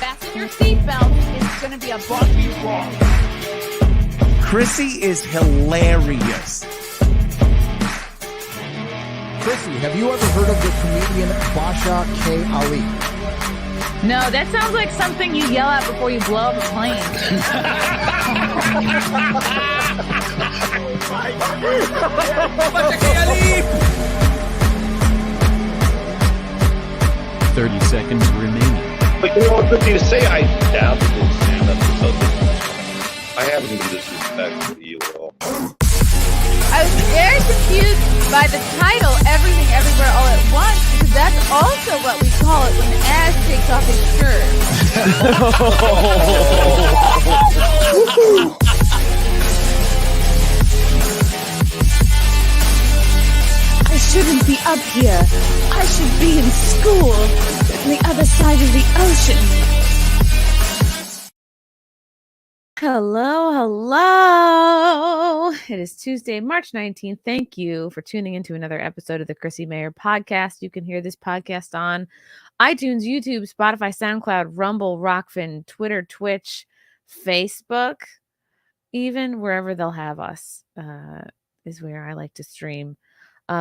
Fasten your seatbelt. It's going to be a bumpy ride. Chrissie is hilarious. Chrissie, have you ever heard of the comedian Basha K. Ali? No, that sounds like something you yell at before you blow up a plane. Basha K. Ali! 30 seconds remaining. But you know what, Chrissie, to say I dabbled in stand-up or something, I haven't even disrespected you at all. I was very confused by the title, Everything Everywhere All at Once, because that's also what we call it when Ash takes off his shirt. I shouldn't be up here. I should be in school on the other side of the ocean. Hello. It is Tuesday, March 19th. Thank you for tuning into another episode of the Chrissie Mayr podcast. You can hear this podcast on iTunes, YouTube, Spotify, SoundCloud, Rumble, Rockfin, Twitter, Twitch, Facebook, even wherever they'll have us is where I like to stream.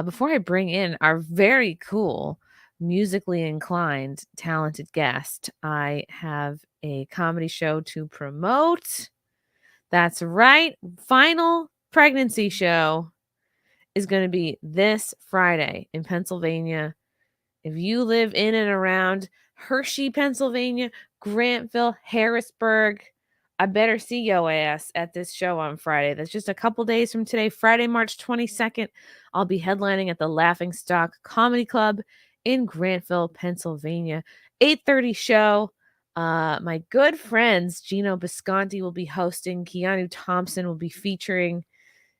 Before I bring in our very cool, musically inclined, talented guest, I have a comedy show to promote. That's right. Final pregnancy show is going to be this Friday in Pennsylvania. If you live in and around Hershey, Pennsylvania, Grantville, Harrisburg, I better see yo ass at this show on Friday. That's just a couple days from today, Friday, March 22nd. I'll be headlining at the Laughing Stock Comedy Club in Grantville, Pennsylvania. 8:30 show. My good friends Gino Bisconti will be hosting. Keanu Thompson will be featuring.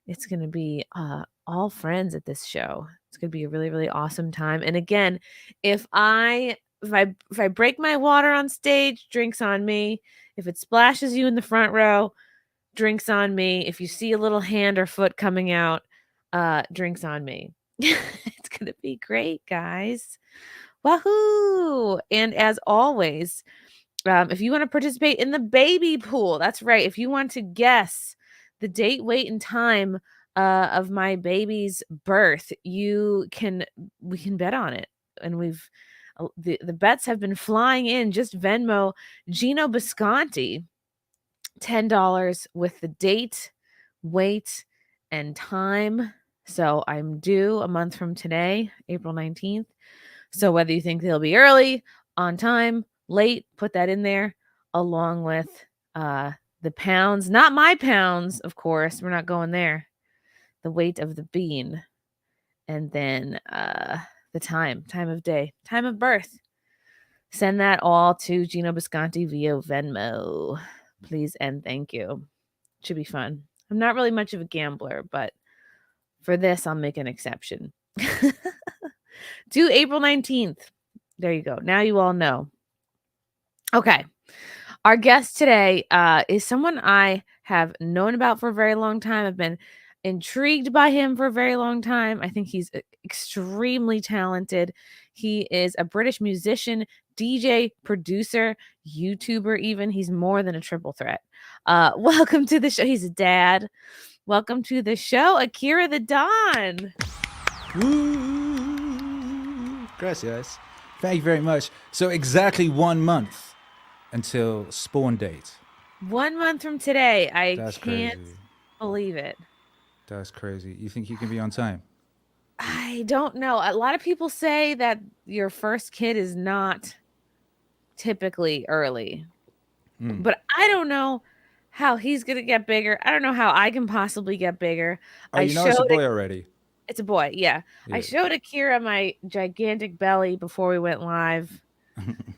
It's going to be all friends at this show. It's going to be a really, really awesome time. And again, if I break my water on stage, drinks on me. If it splashes you in the front row, drinks on me. If you see a little hand or foot coming out, drinks on me. It's going to be great, guys. Wahoo! And as always, if you want to participate in the baby pool, that's right. If you want to guess the date, weight, and time of my baby's birth, we can bet on it. And the bets have been flying in. Just Venmo Gino Bisconti $10 with the date, weight, and time. So I'm due a month from today, April 19th. So whether you think they'll be early, on time, late, put that in there along with the pounds, not my pounds, of course. We're not going there. The weight of the bean, and then the time of day, time of birth. Send that all to Gino Bisconti via Venmo, please and thank you. Should be fun. I'm not really much of a gambler, but for this, I'll make an exception. To April 19th. There you go. Now you all know. Okay. Our guest today is someone I have known about for a very long time. I've been intrigued by him for a very long time. I think he's extremely talented. He is a British musician, DJ, producer, YouTuber even. He's more than a triple threat. Welcome to the show. He's a dad. Welcome to the show, Akira the Don. Woo! Gracias. Thank you very much. So exactly 1 month until spawn date. 1 month from today. That's can't crazy. believe it. That's crazy. You think you can be on time? I don't know. A lot of people say that your first kid is not typically early. But I don't know how he's going to get bigger. I don't know how I can possibly get bigger. Oh, you know it's a boy already. It's a boy, yeah. I showed Akira my gigantic belly before we went live.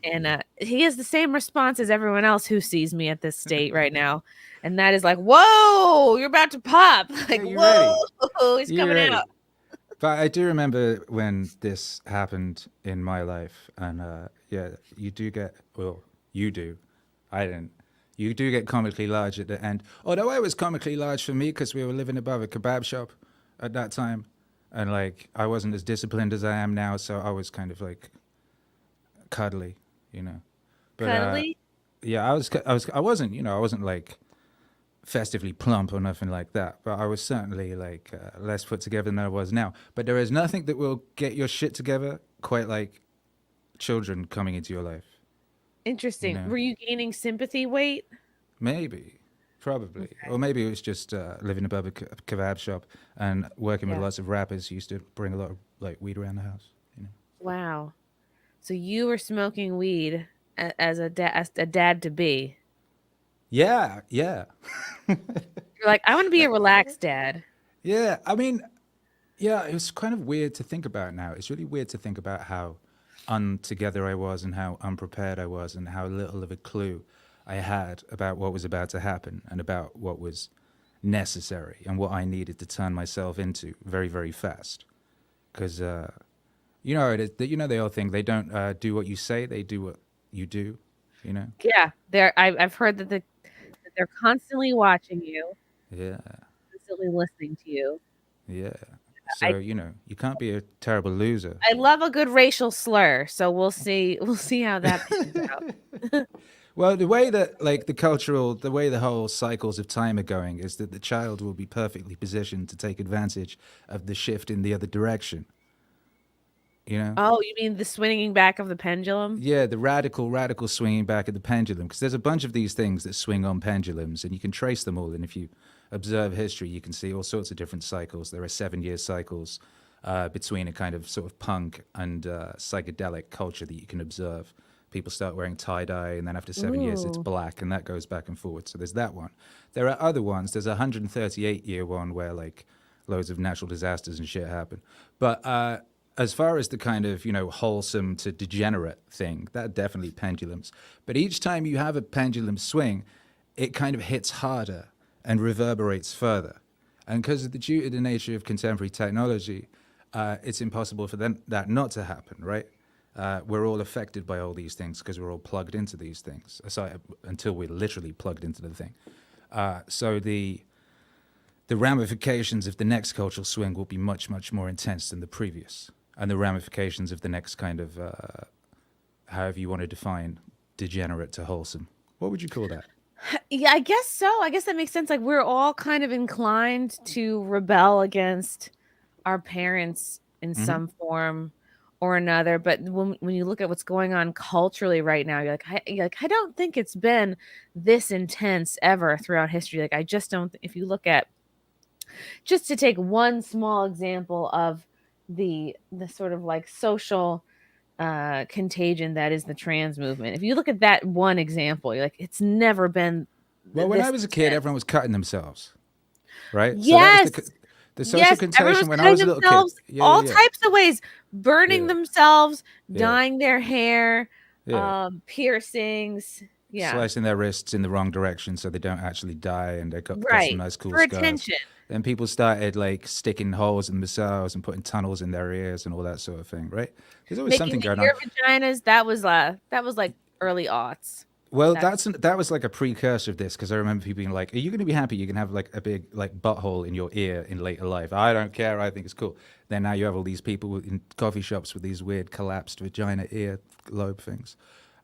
And he has the same response as everyone else who sees me at this state right now. And that is like, whoa, you're about to pop. Like, whoa, he's coming out. But I do remember when this happened in my life. And you do get, well, you do. I didn't. You do get comically large at the end. Although I was comically large for me because we were living above a kebab shop at that time. And like, I wasn't as disciplined as I am now. So I was kind of like cuddly, you know. But, cuddly? Yeah, I wasn't, I wasn't like festively plump or nothing like that, but I was certainly like less put together than I was now. But there is nothing that will get your shit together quite like children coming into your life. Interesting. Were you gaining sympathy weight? Maybe, probably, Okay. or maybe it was just living above a kebab shop and working with Yeah. lots of rappers who used to bring a lot of like weed around the house. Wow. So you were smoking weed as a dad to be. Yeah, yeah, You're like, I want to be a relaxed dad. yeah. I mean, yeah, it was kind of weird to think about now. It's really weird to think about how untogether I was and how unprepared I was and how little of a clue I had about what was about to happen and about what was necessary and what I needed to turn myself into very, very fast. Because, the old thing, they don't do what you say, they do what you do, you know? Yeah, I've heard that they're constantly watching you, Yeah, constantly listening to you. yeah. I So, you can't be a terrible loser. I love a good racial slur, so we'll see how that pans out. Well, the way that like the way the whole cycles of time are going is that the child will be perfectly positioned to take advantage of the shift in the other direction. You know? Oh, you mean the swinging back of the pendulum? Yeah, the radical swinging back of the pendulum. Because there's a bunch of these things that swing on pendulums, and you can trace them all. And if you observe history, you can see all sorts of different cycles. There are 7 year cycles between a kind of sort of punk and psychedelic culture that you can observe. People start wearing tie dye, and then after 7 years, it's Ooh. black, and that goes back and forward. So there's that one. There are other ones. There's a 138-year one where like loads of natural disasters and shit happen. But as far as the kind of wholesome to degenerate thing, that definitely pendulums. But each time you have a pendulum swing, it kind of hits harder and reverberates further. And because of due to the nature of contemporary technology, it's impossible for that not to happen, right? We're all affected by all these things because we're all plugged into these things. Until we're literally plugged into the thing. So the ramifications of the next cultural swing will be much, much more intense than the previous. And the ramifications of the next kind of, however you want to define degenerate to wholesome. What would you call that? Yeah, I guess so. I guess that makes sense. Like we're all kind of inclined to rebel against our parents in some form or another. But when you look at what's going on culturally right now, you're like, I don't think it's been this intense ever throughout history. Like I just don't. If you look at, just to take one small example of the sort of like social contagion that is the trans movement. If you look at that one example, you're like, it's never been Well, when this I was a kid, intense. everyone was cutting themselves, right? So that was Yes. the social Yes, everyone was contagion when I cutting was a little kid. themselves Yeah, all yeah, types of ways, burning yeah, themselves, yeah, dyeing their hair, yeah. piercings. Yeah. Slicing their wrists in the wrong direction so they don't actually die, and they got some Right. nice cool For scars. attention. Then people started like sticking holes in themselves and putting tunnels in their ears and all that sort of thing, right? There's always Making something the going on. ear vaginas, that was like early aughts. Well, That's that was like a precursor of this because I remember people being like, "Are you going to be happy? You can have like a big like butthole in your ear in later life." I don't care. I think it's cool. Then now you have all these people in coffee shops with these weird collapsed vagina ear lobe things.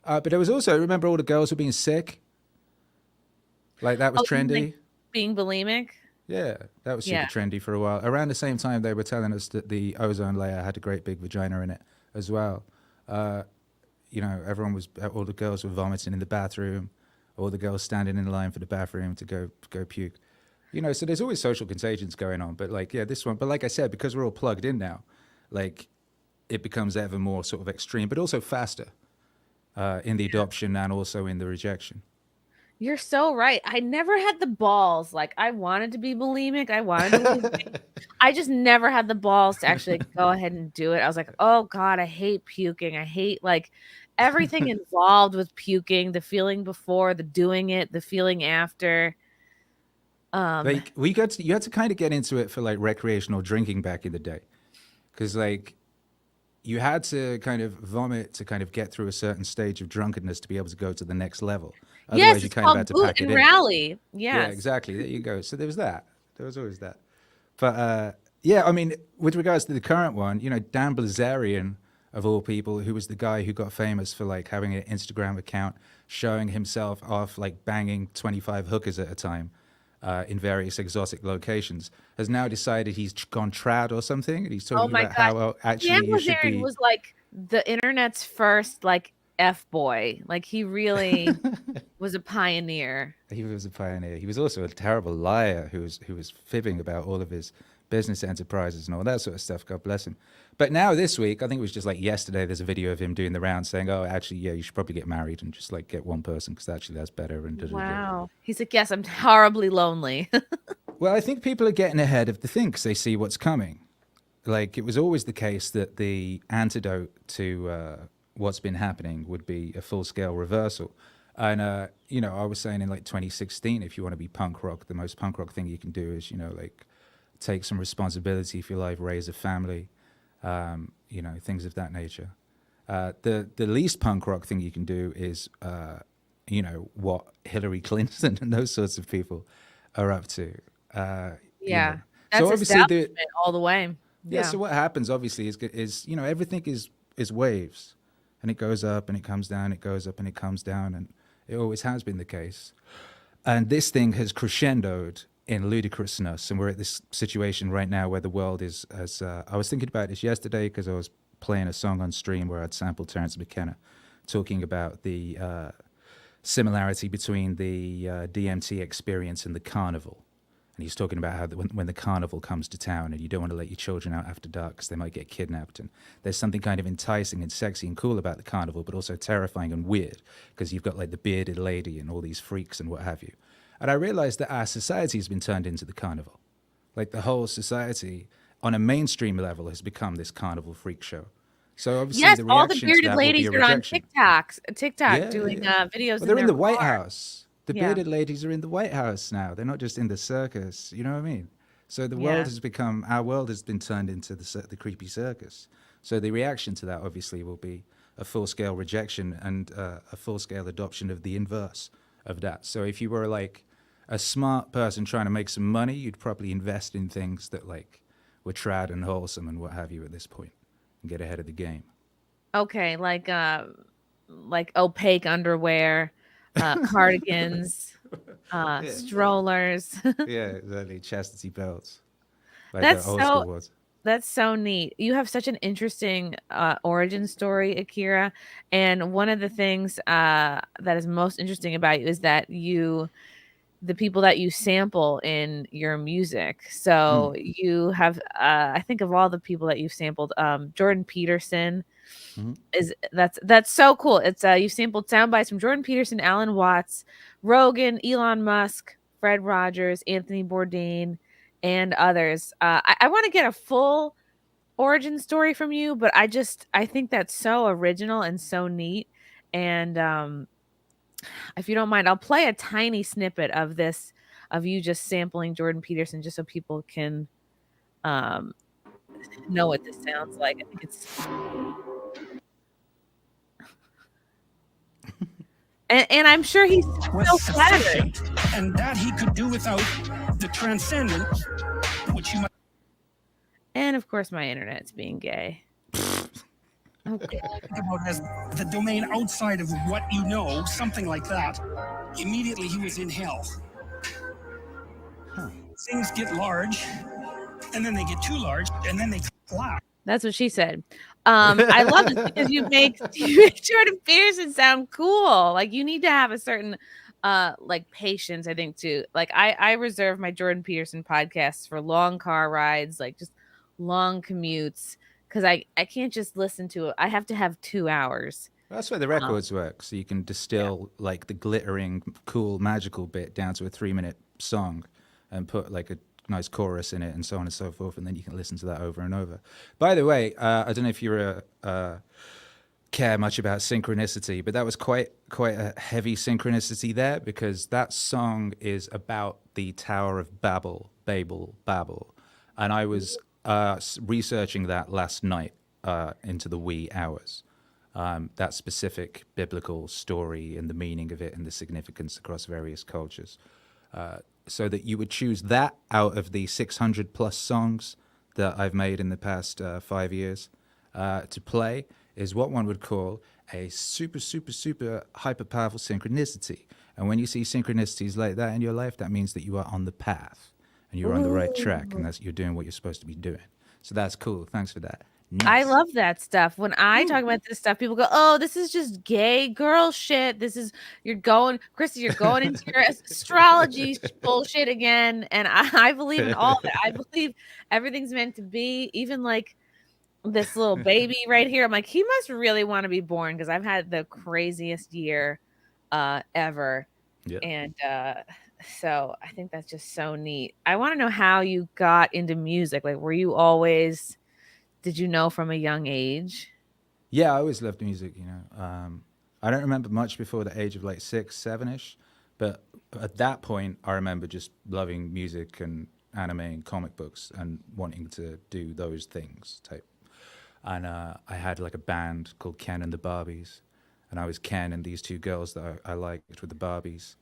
But there was also, remember all the girls were being sick. Like that was oh, you mean, trendy. like being bulimic? Yeah, that was super Yeah. trendy for a while. Around the same time, they were telling us that the ozone layer had a great big vagina in it as well. Everyone was, all the girls were vomiting in the bathroom, all the girls standing in line for the bathroom to go puke. So there's always social contagions going on. But like, yeah, this one. But like I said, because we're all plugged in now, like it becomes ever more sort of extreme, but also faster in the adoption and also in the rejection. You're so right. I never had the balls. Like I wanted to be bulimic. I wanted to lose weight. I just never had the balls to actually go ahead and do it. I was like, oh God, I hate puking. I hate like everything involved with puking, the feeling before, the doing it, the feeling after. Like you had to kind of get into it for like recreational drinking back in the day, because like you had to kind of vomit to kind of get through a certain stage of drunkenness to be able to go to the next level. Yes, Otherwise, you it's kind of called had to boot pack it and in. rally. Yeah, Yes. exactly. There you go. So there was that. There was always that. But yeah, I mean, with regards to the current one, Dan Blazarian of all people, who was the guy who got famous for like having an Instagram account showing himself off like banging 25 hookers at a time in various exotic locations, has now decided he's gone trad or something, and he's Oh talking my about gosh. how actually Dan you should Bilzerian be. was like the internet's first like F boy. Like he really was a pioneer. He was a pioneer. He was also a terrible liar who was fibbing about all of his business enterprises and all that sort of stuff. God bless him. But now this week, I think it was just like yesterday, there's a video of him doing the round saying, "Oh, actually, yeah, you should probably get married and just like get one person because actually that's better." And da-da-da. Wow. He's like, yes, I'm horribly lonely. Well, I think people are getting ahead of the thing because they see what's coming. Like it was always the case that the antidote to what's been happening would be a full-scale reversal. And you know, I was saying in like 2016, if you want to be punk rock, the most punk rock thing you can do is, you know, like take some responsibility for your life, raise a family, you know, things of that nature. The least punk rock thing you can do is, you know, what Hillary Clinton and those sorts of people are up to. You Yeah. know. That's So obviously establishment all the way. yeah. So what happens obviously is you know, everything is waves, and it goes up and it comes down, it goes up and it comes down, and it always has been the case. And this thing has crescendoed in ludicrousness, and we're at this situation right now where the world is as I was thinking about this yesterday because I was playing a song on stream where I'd sampled Terence McKenna talking about the similarity between the DMT experience and the carnival. And he's talking about how when the carnival comes to town and you don't want to let your children out after dark because they might get kidnapped. And there's something kind of enticing and sexy and cool about the carnival, but also terrifying and weird because you've got like the bearded lady and all these freaks and what have you. And I realized that our society has been turned into the carnival. Like the whole society on a mainstream level has become this carnival freak show. So obviously Yes, the all the reaction to bearded that will be ladies a are on rejection. TikTok Yeah, doing yeah. videos Well, they're in the their White car. House. The Yeah. bearded ladies are in the White House now. They're not just in the circus. You know what I mean? So the Yeah. world has become, our world has been turned into the creepy circus. So the reaction to that obviously will be a full-scale rejection and a full-scale adoption of the inverse of that. So if you were like a smart person trying to make some money, you'd probably invest in things that like were trad and wholesome and what have you at this point and get ahead of the game. Okay, like opaque underwear, cardigans, strollers. Yeah, exactly. Chastity belts, like the That's old school so ones. that's so neat. You have such an interesting origin story, Akira. And one of the things that is most interesting about you is that the people that you sample in your music. So you have, I think of all the people that you've sampled, Jordan Peterson Mhm. that's so cool. It's you've sampled sound bites from Jordan Peterson, Alan Watts, Rogan, Elon Musk, Fred Rogers, Anthony Bourdain, and others. I want to get a full origin story from you, but I think that's so original and so neat. And if you don't mind, I'll play a tiny snippet of this of you just sampling Jordan Peterson just so people can um know what this sounds like. I think it's and I'm sure he's was so flattered. sufficient, and that he could do without the transcendent, which you might And of course my internet's being gay. Okay. think about as the domain outside of what you know, something like that. Immediately he was in hell. Things get large, and then they get too large, and then they collapse. That's what she said. I love this because you make Jordan Peterson sound cool. Like you need to have a certain like patience, I think, too. Like I reserve my Jordan Peterson podcasts for long car rides, like just long commutes, because I can't just listen to it. I have to have 2 hours. That's where the records work. So you can distill like the glittering, cool, magical bit down to a 3-minute song and put like a nice chorus in it and so on and so forth. And then you can listen to that over and over. By the way, I don't know if you care much about synchronicity, but that was quite a heavy synchronicity there because that song is about the Tower of Babel. And I was researching that last night into the wee hours. That specific biblical story and the meaning of it and the significance across various cultures. So that you would choose that out of the 600 plus songs that I've made in the past 5 years to play is what one would call a super, super, super hyper powerful synchronicity. And when you see synchronicities like that in your life, that means that you are on the path and you're on the right track, and that's you're doing what you're supposed to be doing. So that's cool. Thanks for that. I Nice. love that stuff. When I talk about this stuff, people go, "Oh, this is just gay girl shit. This is Chrissy, you're going into your astrology bullshit again." And I believe in all that. I believe everything's meant to be. Even like this little baby right here. I'm like, he must really want to be born because I've had the craziest year ever. Yeah. And so I think that's just so neat. I want to know how you got into music. Like, were you always, did you know from a young age? Yeah, I always loved music, you know. I don't remember much before the age of like 6, 7-ish, but at that point, I remember just loving music and anime and comic books and wanting to do those things type. And I had like a band called Ken and the Barbies, and I was Ken and these two girls that I liked with the Barbies,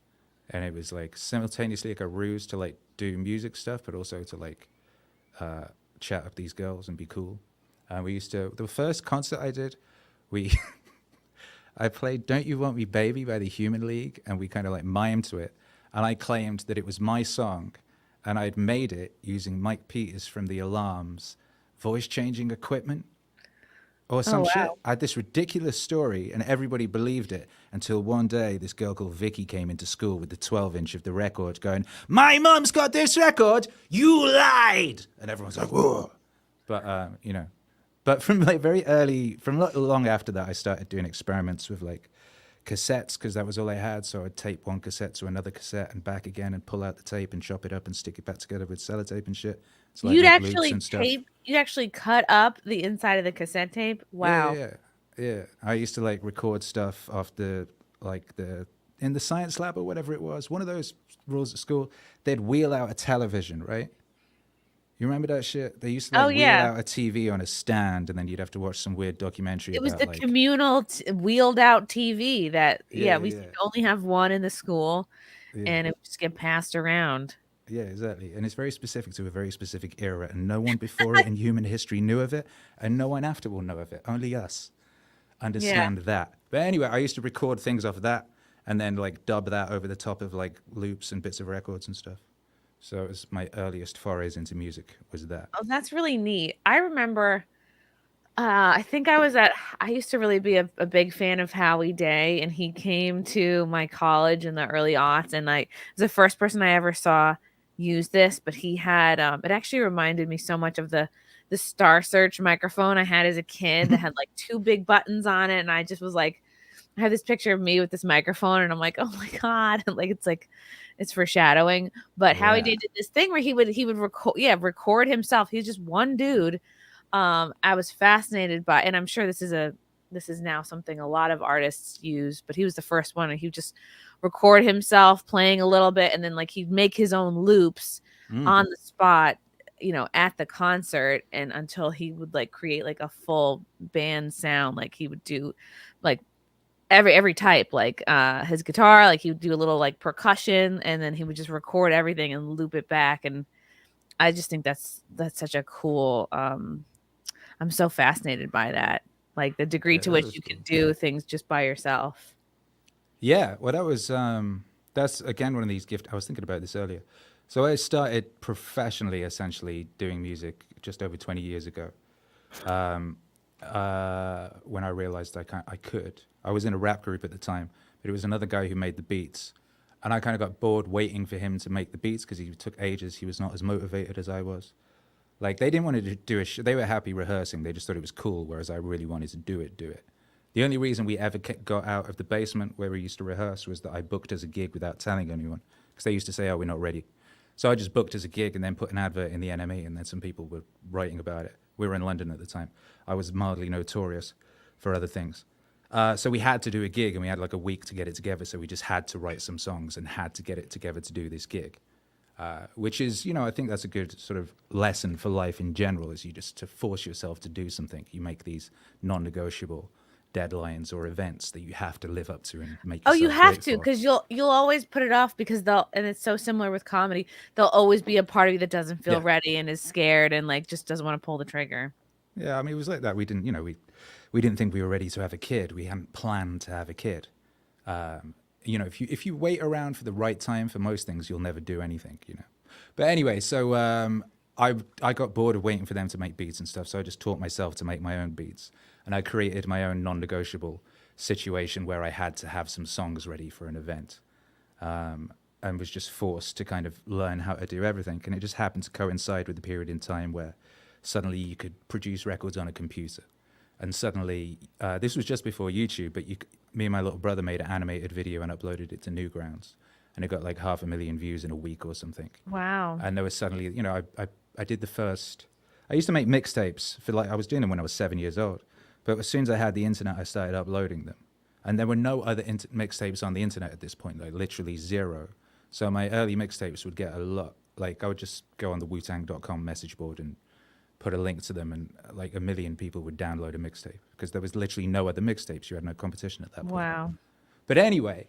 and it was like simultaneously like a ruse to like do music stuff, but also to like chat up these girls and be cool. And we used to, the first concert I did, I played Don't You Want Me Baby by the Human League, and we kind of like mimed to it. And I claimed that it was my song, and I'd made it using Mike Peters from The Alarm's voice changing equipment or some shit. wow. I had this ridiculous story, and everybody believed it until one day this girl called Vicky came into school with the 12-inch of the record going, "My mum's got this record, you lied!" And everyone's like, whoa. But, you know, but from like very early, from not long after that, I started doing experiments with like cassettes because that was all I had. So I'd tape one cassette to another cassette and back again and pull out the tape and chop it up and stick it back together with sellotape and shit. So like You'd make loops actually and stuff. you'd actually cut up the inside of the cassette tape. Wow. Yeah. I used to like record stuff off the in the science lab or whatever it was. One of those rules at school, they'd wheel out a television, right? You remember that shit? They used to like wheel out a TV on a stand, and then you'd have to watch some weird documentary. It was about, the like, communal wheeled out TV that we used yeah, to only have one in the school, yeah. and it would just get passed around. Yeah, exactly. And it's very specific to a very specific era, and no one before it in human history knew of it, and no one after will know of it. Only us understand that. But anyway, I used to record things off of that, and then like dub that over the top of like loops and bits of records and stuff. So it was my earliest forays into music was that. Oh, that's really neat. I remember, I think I used to really be a big fan of Howie Day, and he came to my college in the early aughts, and I was the first person I ever saw use this, but he had, it actually reminded me so much of the Star Search microphone I had as a kid that had like two big buttons on it, and I just was like, I have this picture of me with this microphone, and I'm like, oh my God. And like it's foreshadowing. But Howie did this thing where he would record himself. He's just one dude. I was fascinated by, and I'm sure this is now something a lot of artists use, but he was the first one, and he would just record himself playing a little bit, and then like he'd make his own loops on the spot, you know, at the concert, and until he would like create like a full band sound. Like he would do like every type, like his guitar, like he would do a little like percussion, and then he would just record everything and loop it back. And I just think that's such a cool, I'm so fascinated by that, like the degree to which you can do things just by yourself. Yeah, well, that was that's again one of these gifts. I was thinking about this earlier. So I started professionally, essentially, doing music just over 20 years ago. When I realized I could. I was in a rap group at the time, but it was another guy who made the beats, and I kind of got bored waiting for him to make the beats because he took ages. He was not as motivated as I was. Like they didn't want to do they were happy rehearsing. They just thought it was cool, whereas I really wanted to do it. The only reason we ever got out of the basement where we used to rehearse was that I booked as a gig without telling anyone, because they used to say, "Oh, we're not ready." So I just booked as a gig and then put an advert in the NME, and then some people were writing about it. We were in London at the time. I was mildly notorious for other things. So we had to do a gig, and we had like a week to get it together. So we just had to write some songs and had to get it together to do this gig, which is, you know, I think that's a good sort of lesson for life in general, is you just to force yourself to do something. You make these non-negotiable deadlines or events that you have to live up to and make yourself You have great to, for. because you'll always put it off, because and it's so similar with comedy. There'll always be a part of you that doesn't feel ready and is scared and like just doesn't want to pull the trigger. Yeah, I mean, it was like that. We didn't, you know, we didn't think we were ready to have a kid. We hadn't planned to have a kid. If you wait around for the right time for most things, you'll never do anything. But anyway, so I got bored of waiting for them to make beats and stuff, so I just taught myself to make my own beats, and I created my own non-negotiable situation where I had to have some songs ready for an event, and was just forced to kind of learn how to do everything. And it just happened to coincide with the period in time where suddenly you could produce records on a computer. And suddenly, this was just before YouTube, but me and my little brother made an animated video and uploaded it to Newgrounds. And it got like 500,000 views in a week or something. Wow. And there was suddenly, I did the first, I used to make mixtapes I was doing them when I was 7 years old. But as soon as I had the internet, I started uploading them. And there were no other mixtapes on the internet at this point, like literally zero. So my early mixtapes would get a lot. Like I would just go on the wutang.com message board and put a link to them, and like 1 million people would download a mixtape because there was literally no other mixtapes. You had no competition at that point. Wow. But anyway,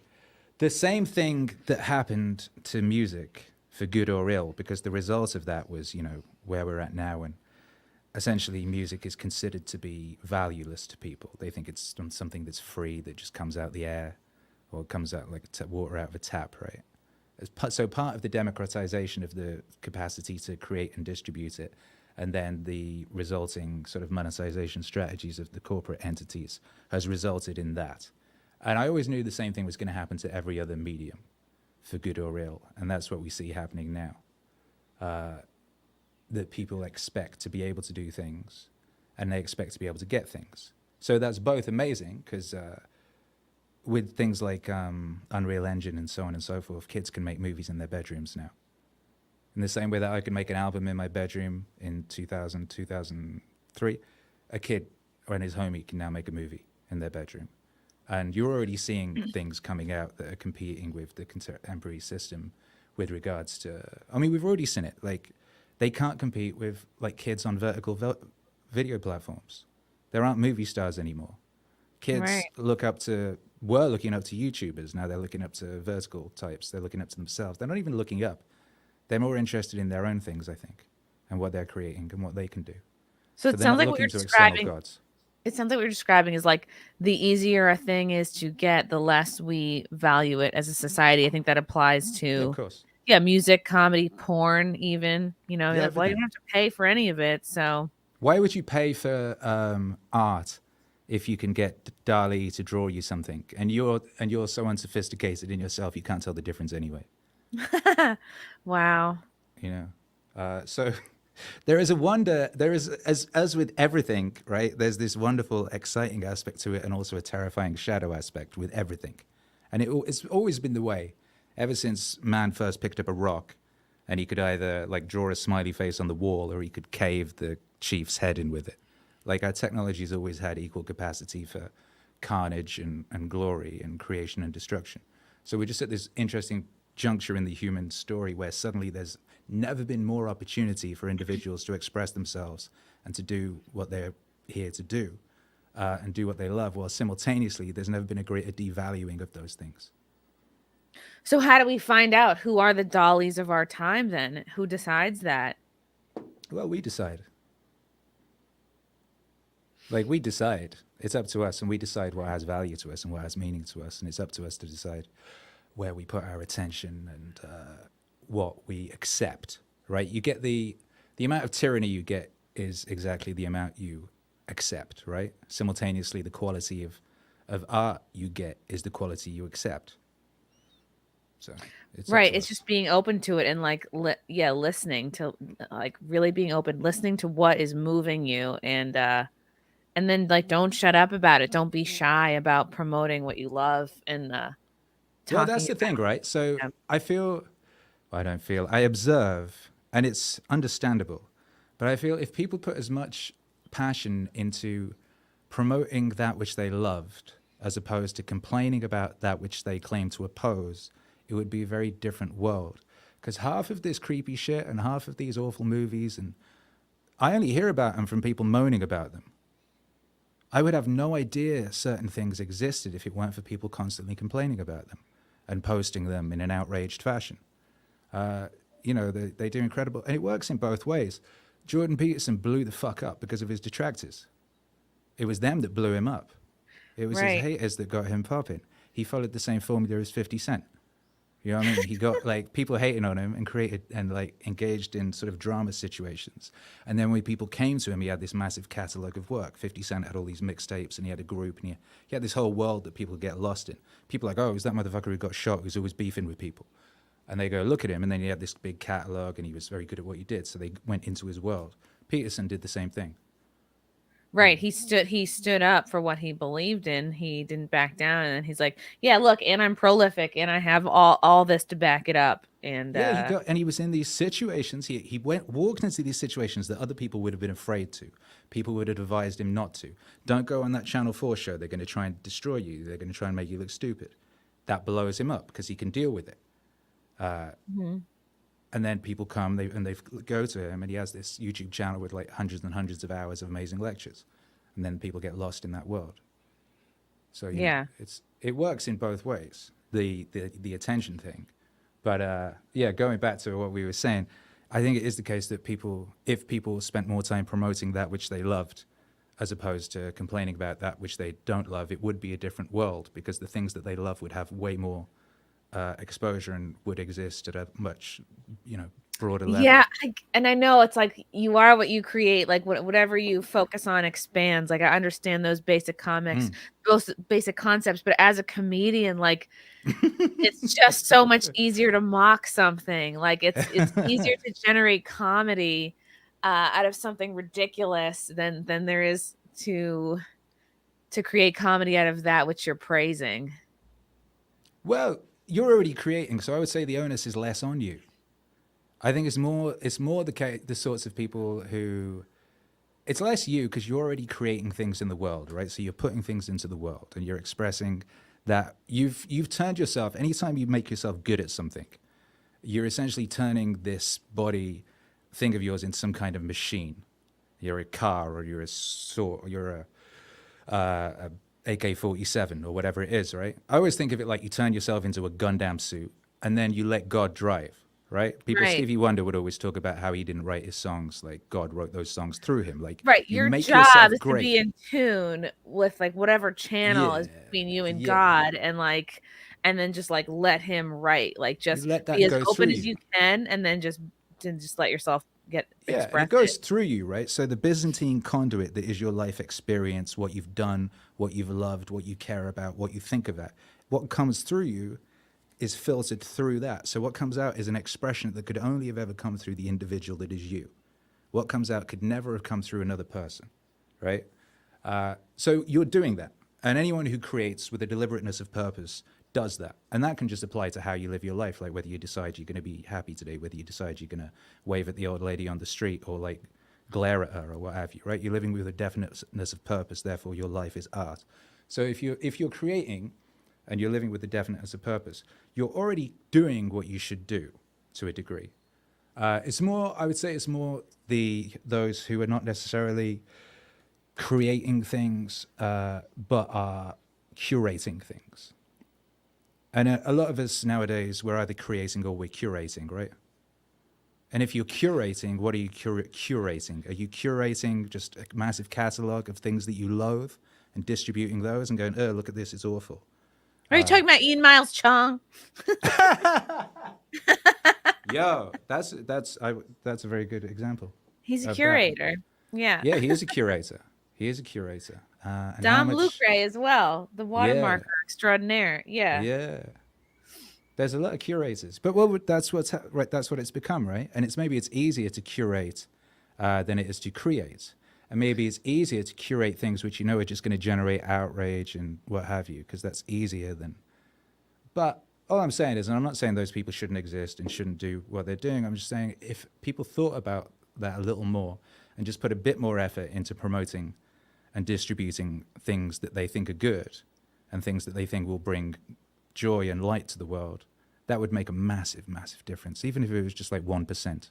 the same thing that happened to music, for good or ill, because the result of that was, where we're at now, and essentially music is considered to be valueless to people. They think it's something that's free, that just comes out the air, or comes out like water out of a tap, right? So part of the democratization of the capacity to create and distribute it, and then the resulting sort of monetization strategies of the corporate entities, has resulted in that. And I always knew the same thing was going to happen to every other medium, for good or ill. And that's what we see happening now. That people expect to be able to do things, and they expect to be able to get things. So that's both amazing, because with things like Unreal Engine and so on and so forth, kids can make movies in their bedrooms now. In the same way that I could make an album in my bedroom in 2000, 2003, a kid and his homie can now make a movie in their bedroom. And you're already seeing things coming out that are competing with the contemporary system with regards to, we've already seen it. Like, they can't compete with like kids on vertical video platforms. There aren't movie stars anymore. Kids were looking up to YouTubers. Now they're looking up to vertical types. They're looking up to themselves. They're not even looking up. They're more interested in their own things, I think, and what they're creating and what they can do. So it sounds like what you're describing. It sounds like what you're describing is like the easier a thing is to get, the less we value it as a society. I think that applies to, of course. Yeah, music, comedy, porn, even. You don't have to pay for any of it. So why would you pay for art if you can get DALL-E to draw you something, and you're so unsophisticated in yourself you can't tell the difference anyway? Wow. So there is a wonder. There is, as with everything, right? There's this wonderful, exciting aspect to it, and also a terrifying shadow aspect with everything. And it's always been the way, ever since man first picked up a rock, and he could either like draw a smiley face on the wall, or he could cave the chief's head in with it. Like, our technology's always had equal capacity for carnage and glory and creation and destruction. So we're just at this interesting juncture in the human story where suddenly there's never been more opportunity for individuals to express themselves and to do what they're here to do, and do what they love, while simultaneously there's never been a greater devaluing of those things. So how do we find out who are the dollies of our time then? Who decides that? Well, we decide. Like, we decide. It's up to us, and we decide what has value to us and what has meaning to us, and it's up to us to decide where we put our attention and what we accept, right? You get the amount of tyranny you get is exactly the amount you accept, right? Simultaneously, the quality of art you get is the quality you accept. So it's right. It's just being open to it and like, listening to, like, really being open, listening to what is moving you, and then like, don't shut up about it. Don't be shy about promoting what you love and well, that's the thing, right? So I observe, and it's understandable, but I feel if people put as much passion into promoting that which they loved as opposed to complaining about that which they claim to oppose, it would be a very different world. Because half of this creepy shit and half of these awful movies, and I only hear about them from people moaning about them. I would have no idea certain things existed if it weren't for people constantly complaining about them and posting them in an outraged fashion. They do incredible, and it works in both ways. Jordan Peterson blew the fuck up because of his detractors. It was them that blew him up. It was his Right. haters that got him popping. He followed the same formula as 50 Cent. You know what I mean? He got like people hating on him and created and like engaged in sort of drama situations. And then when people came to him, he had this massive catalogue of work. 50 Cent had all these mixtapes and he had a group and he had this whole world that people get lost in. People are like, oh, is that motherfucker who got shot who's always beefing with people? And they go, look at him. And then he had this big catalogue and he was very good at what he did. So they went into his world. Peterson did the same thing. Right. He stood up for what he believed in. He didn't back down. And he's like, yeah, look, and I'm prolific and I have all this to back it up. And Yeah, he was in these situations. He walked into these situations that other people would have been afraid to. People would have advised him not to. Don't go on that Channel 4 show. They're going to try and destroy you. They're going to try and make you look stupid. That blows him up because he can deal with it. And then people come and they go to him, and he has this YouTube channel with like hundreds and hundreds of hours of amazing lectures, and then people get lost in that world. So you know, it works in both ways, the attention thing. But yeah, going back to what we were saying, I think it is the case that if people spent more time promoting that which they loved, as opposed to complaining about that which they don't love, it would be a different world because the things that they love would have way more exposure and would exist at a much, broader level. yeah, and I know it's like you are what you create. Like whatever you focus on expands. Like I understand those basic comics, those basic concepts, but as a comedian, like it's just so much easier to mock something. Like it's easier to generate comedy out of something ridiculous than there is to create comedy out of that which you're praising. Well, you're already creating, so I would say the onus is less on you. I think it's more the sorts of people who, it's less you because you're already creating things in the world, right? So you're putting things into the world and you're expressing that you've turned yourself. Anytime you make yourself good at something, you're essentially turning this body thing of yours into some kind of machine. You're a car, or you're a sword, or you're a AK-47 or whatever it is, right? I always think of it like you turn yourself into a Gundam suit and then you let God drive, right? Stevie Wonder would always talk about how he didn't write his songs, like God wrote those songs through him. Like, right, you your make job yourself is to great. be in tune with like whatever channel is between you and God, and like, and then just like let him write, like just let that be as go open through as you you. can, and then just let yourself get Yeah, and express it goes through you, right? So the Byzantine conduit that is your life experience, what you've done, what you've loved, what you care about, what you think about, what comes through you is filtered through that. So what comes out is an expression that could only have ever come through the individual that is you. What comes out could never have come through another person, right? So you're doing that. And anyone who creates with a deliberateness of purpose does that. And that can just apply to how you live your life, like whether you decide you're going to be happy today, whether you decide you're going to wave at the old lady on the street or like glare at her or what have you, right? You're living with a definiteness of purpose, therefore your life is art. So if you're creating and you're living with a definiteness of purpose, you're already doing what you should do to a degree. It's more, I would say it's more those who are not necessarily creating things, but are curating things. And a lot of us nowadays, we're either creating or we're curating, right? And if you're curating, what are you curating? Are you curating just a massive catalog of things that you loathe and distributing those and going, oh, look at this, it's awful? Are you talking about Ian Miles Chong? Yo, that's a very good example. He's a of curator. that. Yeah. Yeah, he is a curator. He is a curator. And Dom Lucre as well, the watermarker extraordinaire. Yeah. Yeah. There's a lot of curators, but well, that's what it's become, right? And maybe it's easier to curate than it is to create, and maybe it's easier to curate things which you know are just going to generate outrage and what have you, because that's easier than. But all I'm saying is, and I'm not saying those people shouldn't exist and shouldn't do what they're doing. I'm just saying if people thought about that a little more and just put a bit more effort into promoting and distributing things that they think are good and things that they think will bring joy and light to the world, that would make a massive, massive difference, even if it was just like 1%.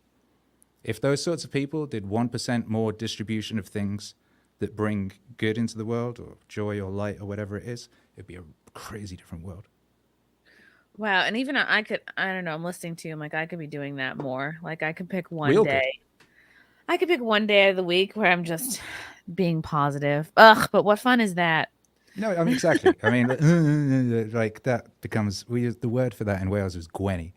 If those sorts of people did 1% more distribution of things that bring good into the world or joy or light or whatever it is, it'd be a crazy different world. Wow. And even I don't know, I'm listening to him, like I could be doing that more. Like I could pick one day. I could pick one day of the week where I'm just being positive. Ugh, but what fun is that? No, I mean exactly. I mean, like that becomes we use the word for that in Wales is gwenny.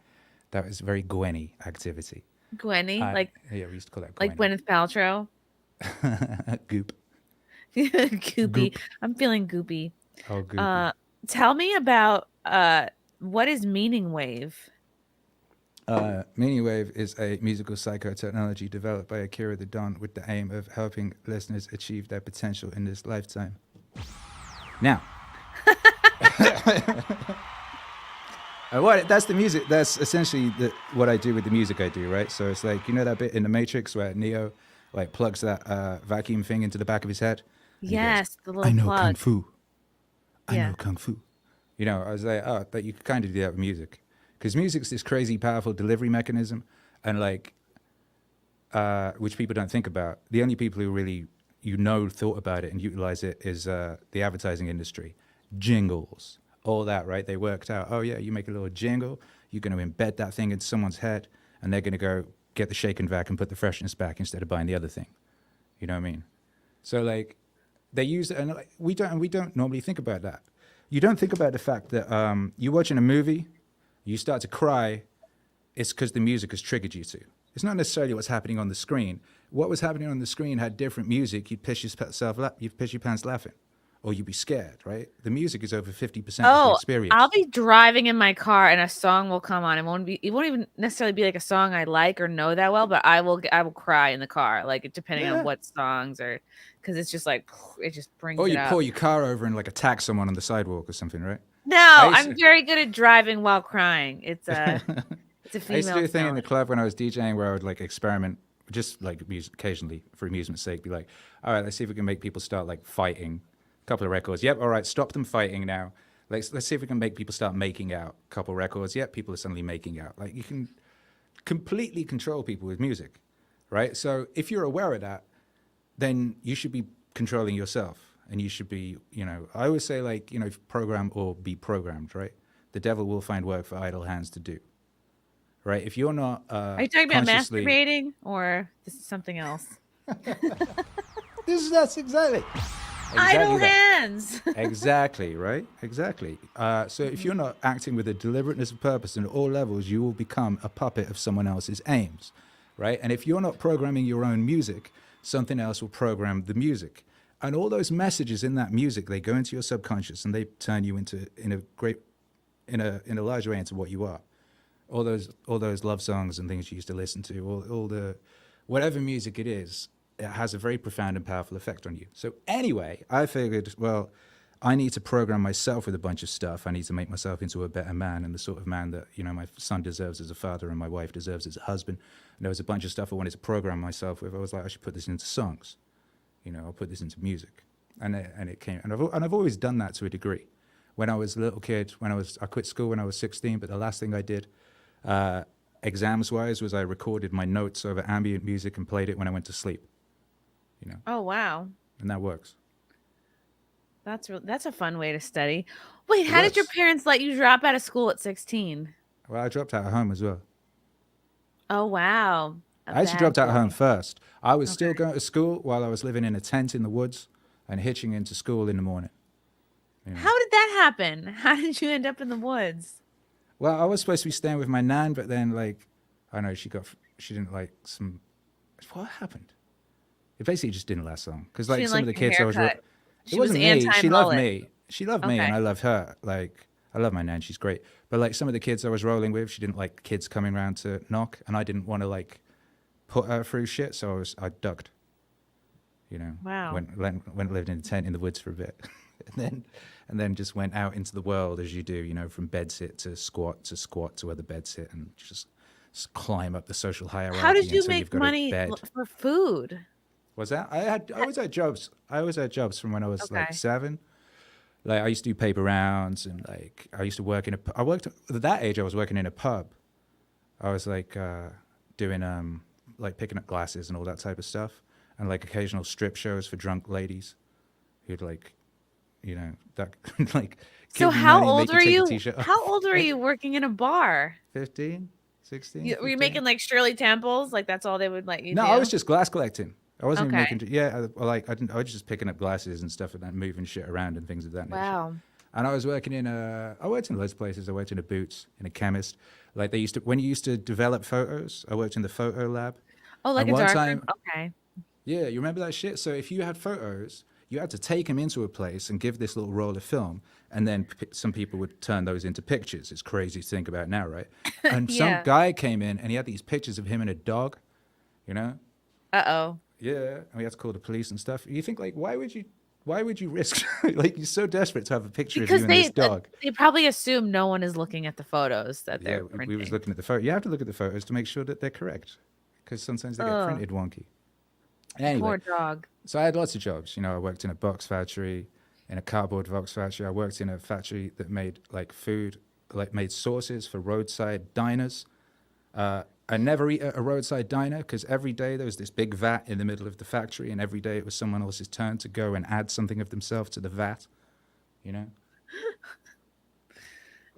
That was very gwenny activity. Gwenny, like Yeah, we used to call that like gwenny. Gwyneth Paltrow. Goop. Goopy. Goop. I'm feeling goopy. Oh, goopy. Tell me about what is Meaning Wave? Meaning Wave is a musical psychotechnology developed by Akira the Don with the aim of helping listeners achieve their potential in this lifetime. Now, that's the music. That's essentially what I do with the music I do, right? So it's like, you know that bit in the Matrix where Neo like plugs that vacuum thing into the back of his head? And he goes, Yes, the little I know plug. Kung Fu. I Yeah. know Kung Fu. You know, I was like, oh, that you could kind of do that with music. Because music's this crazy, powerful delivery mechanism, and like, which people don't think about. The only people who really, thought about it and utilize it is the advertising industry. Jingles, all that, right? They worked out, oh yeah, you make a little jingle, you're going to embed that thing into someone's head, and they're going to go get the shake and vac and put the freshness back instead of buying the other thing. You know what I mean? So like, they use it, and like, we don't normally think about that. You don't think about the fact that you're watching a movie, you start to cry, it's because the music has triggered you to. It's not necessarily what's happening on the screen. What was happening on the screen had different music. You'd piss your pants laughing, or you'd be scared, right? The music is over 50% of the experience. I'll be driving in my car and a song will come on. It won't even necessarily be like a song I like or know that well, but I will cry in the car, like depending on what songs or because it's just like it just brings. Or it you up. pull your car over and like attack someone on the sidewalk or something, right? No, I'm very good at driving while crying. It's a female. I used to do a thing in talent. the club when I was DJing where I would like experiment, just like occasionally for amusement's sake, be like, all right, let's see if we can make people start like fighting. A couple of records. Yep, all right, stop them fighting now. Let's see if we can make people start making out. A couple of records. Yep, people are suddenly making out. Like you can completely control people with music, right? So if you're aware of that, then you should be controlling yourself. And you should be, I always say like, program or be programmed, right? The devil will find work for idle hands to do, right? If you're not Are you talking about masturbating or this is something else? That's exactly idle that. hands. Exactly, right? Exactly. So if you're not acting with a deliberateness of purpose at all levels, you will become a puppet of someone else's aims, right? And if you're not programming your own music, something else will program the music. And all those messages in that music, they go into your subconscious and they turn you into in a large way into what you are. All those love songs and things you used to listen to, all the whatever music it is, it has a very profound and powerful effect on you. So anyway, I figured, well, I need to program myself with a bunch of stuff. I need to make myself into a better man and the sort of man that, my son deserves as a father and my wife deserves as a husband. And there was a bunch of stuff I wanted to program myself with. I was like, I should put this into songs. I'll put this into music. And it came. And I've always done that to a degree. When I was a little kid, I quit school when I was 16, but the last thing I did, exams-wise, was I recorded my notes over ambient music and played it when I went to sleep. Oh, wow. And that works. That's a fun way to study. Wait, how did your parents let you drop out of school at 16? Well, I dropped out of home as well. Oh, wow. I actually dropped out of home first. I was still going to school while I was living in a tent in the woods and hitching into school in the morning. How did that happen? How did you end up in the woods? Well, I was supposed to be staying with my nan, but then like, I know she didn't like some, what happened? It basically just didn't last long. Because like some of the kids I was, it wasn't me. She loved me. She loved me and I loved her. Like, I love my nan. She's great. But like some of the kids I was rolling with, she didn't like kids coming around to knock. And I didn't want to like put her through shit. So I ducked, Wow. Went lived in a tent in the woods for a bit. and then just went out into the world as you do, from bed sit to squat to other bed sit and just climb up the social hierarchy. How did you make money for food? Was that? I always had jobs. I always had jobs from when I was like 7. Like I used to do paper rounds and like I used to work at that age I was working in a pub. I was like doing like picking up glasses and all that type of stuff and like occasional strip shows for drunk ladies who'd like that like. So how old were you? How old were you working in a bar? 15, 16. Were you making like Shirley Temples? Like that's all they would let you do? No, I was just glass collecting. I wasn't even Okay. making. Yeah, I was just picking up glasses and stuff and then moving shit around and things of that nature. Wow. And I was working in I worked in loads of places. I worked in a Boots, in a chemist. Like they used to, when you used to develop photos, I worked in the photo lab. Oh, like And a one darkroom? time, Okay. yeah, you remember that shit? So if you had photos, you had to take them into a place and give this little roll of film, and then some people would turn those into pictures. It's crazy to think about now, right? And some Yeah. guy came in and he had these pictures of him and a dog, you know? Uh-oh. Yeah, and we had to call the police and stuff. You think like, why would you risk like you're so desperate to have a picture of you Because and this dog? they probably assume no one is looking at the photos that Yeah, they're we was printing. looking at the photo. You have to look at the photos to make sure that they're correct, because sometimes they get Oh, printed wonky. Anyway, poor dog. so I had lots of jobs. I worked in a box factory, in a cardboard box factory. I worked in a factory that made like food, like made sauces for roadside diners. I never eat at a roadside diner because every day there was this big vat in the middle of the factory, and every day it was someone else's turn to go and add something of themselves to the vat. You know,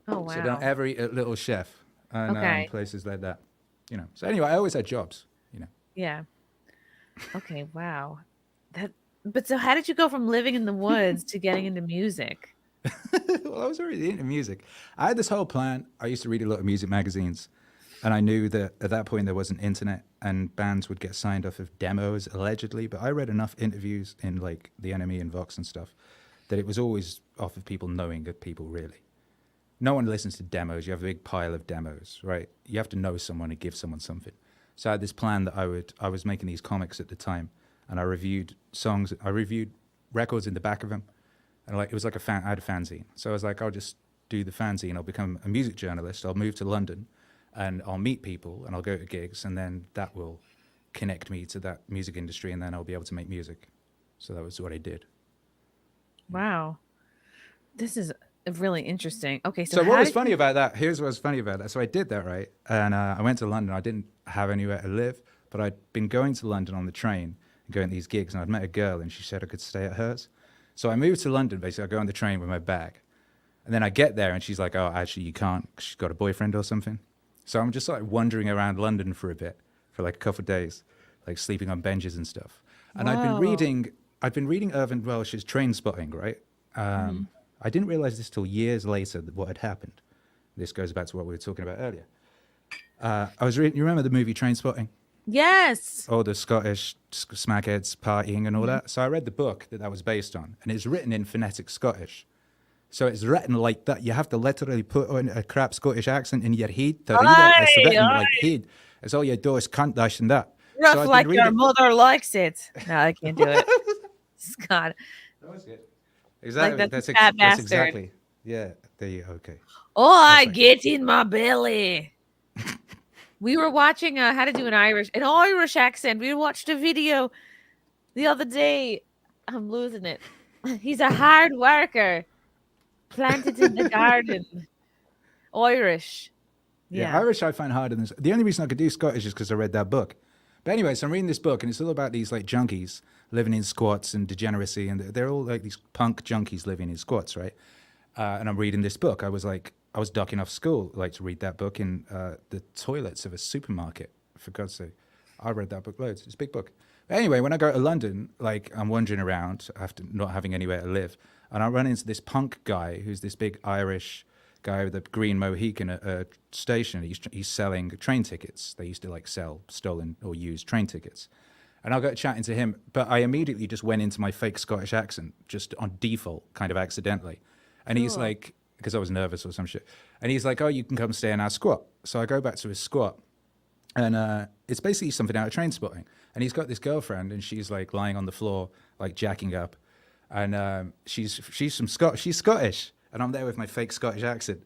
Oh, so don't wow. ever eat at Little Chef and Okay. places like that. So anyway, I always had jobs. Yeah. Okay, wow. That but so how did you go from living in the woods to getting into music? Well, I was already into music. I had this whole plan. I used to read a lot of music magazines, and I knew that at that point there wasn't internet, and bands would get signed off of demos allegedly. But I read enough interviews in like the NME and Vox and stuff that it was always off of people knowing good people. Really, no one listens to demos. You have a big pile of demos, right? You have to know someone and give someone something. So I had this plan that I was making these comics at the time, and I reviewed songs. I reviewed records in the back of them. And like it was like I had a fanzine. So I was like, I'll just do the fanzine. I'll become a music journalist. I'll move to London and I'll meet people and I'll go to gigs, and then that will connect me to that music industry, and then I'll be able to make music. So that was what I did. Wow. This is really interesting. Okay, so So what how was did funny you about that? Here's what was funny about that. So I did that, right? And I went to London. I didn't have anywhere to live, but I'd been going to London on the train and going to these gigs, and I'd met a girl and she said I could stay at hers. So I moved to London, basically. I go on the train with my bag. And then I get there and she's like, oh, actually, you can't. She's got a boyfriend or something. So I'm just like wandering around London for a bit, for like a couple of days, like sleeping on benches and stuff. And Whoa. I'd been reading Irvin Welsh's Train Spotting, right? I didn't realize this till years later what had happened. This goes back to what we were talking about earlier. You remember the movie Train Spotting? Yes. All the Scottish smackheads partying and all that. So I read the book that was based on, and it's written in phonetic Scottish. So it's written like that. You have to literally put on a crap Scottish accent in your head to read it. It's Aye, written aye. like head. It's all you do is cunt dash and that. Rough So I'd like been your reading. mother likes it. No, I can't do it. Scott. That was good. Exactly. Like that's a fat That's bastard. exactly. Yeah. There you. Okay. Oh, I like- get in my belly. We were watching how to do an Irish accent. We watched a video the other day. I'm losing it. He's a hard worker, planted in the garden. Irish. Yeah. Irish I find harder than. The only reason I could do Scottish is because I read that book. But anyway, so I'm reading this book, and it's all about these like junkies living in squats and degeneracy, and they're all like these punk junkies living in squats, right? And I'm reading this book. I was ducking off school like to read that book in the toilets of a supermarket. For God's sake, I read that book loads. It's a big book. But anyway, when I go to London, like I'm wandering around after not having anywhere to live, and I run into this punk guy who's this big Irish guy with a green Mohican at a station. He's selling train tickets. They used to like sell stolen or used train tickets. And I got chatting to him, but I immediately just went into my fake Scottish accent, just on default, kind of accidentally. And he's like, because I was nervous or some shit. And he's like, oh, you can come stay in our squat. So I go back to his squat. And it's basically something out of Train Spotting. And he's got this girlfriend, and she's like lying on the floor, like jacking up. And she's Scottish. And I'm there with my fake Scottish accent.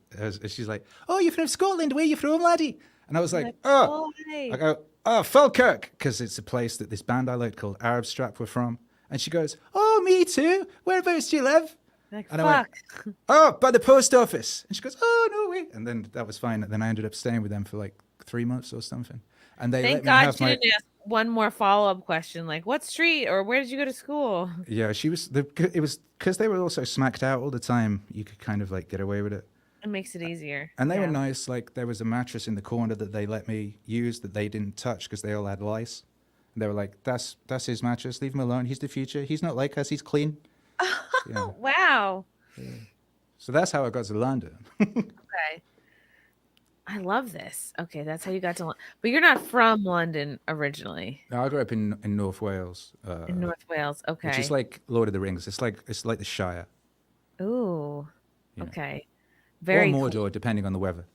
She's like, oh, you're from Scotland. Where you from, laddie? And I was like, oh. hey. I go, oh, Falkirk, because it's a place that this band I liked called Arab Strap were from. And she goes, oh, me too. Whereabouts do you live? Like, And I fuck. went, oh, by the post office. And she goes, oh, no way. And then that was fine. And then I ended up staying with them for like 3 months or something. And they Thank let me God have you my. didn't ask one more follow-up question, like what street or where did you go to school? Yeah, it was because they were also smacked out all the time. You could kind of like get away with it. It makes it easier. And they Yeah. were nice. Like there was a mattress in the corner that they let me use that they didn't touch because they all had lice. And they were like, that's his mattress. Leave him alone. He's the future. He's not like us. He's clean. Yeah. Wow. So that's how I got to London. Okay. I love this. Okay, that's how you got to London. But you're not from London originally. Now, I grew up in North Wales, In North Wales. Okay. which is like Lord of the Rings. It's like the Shire. Ooh. You know. Okay. Or Very Mordor, cool. depending on the weather.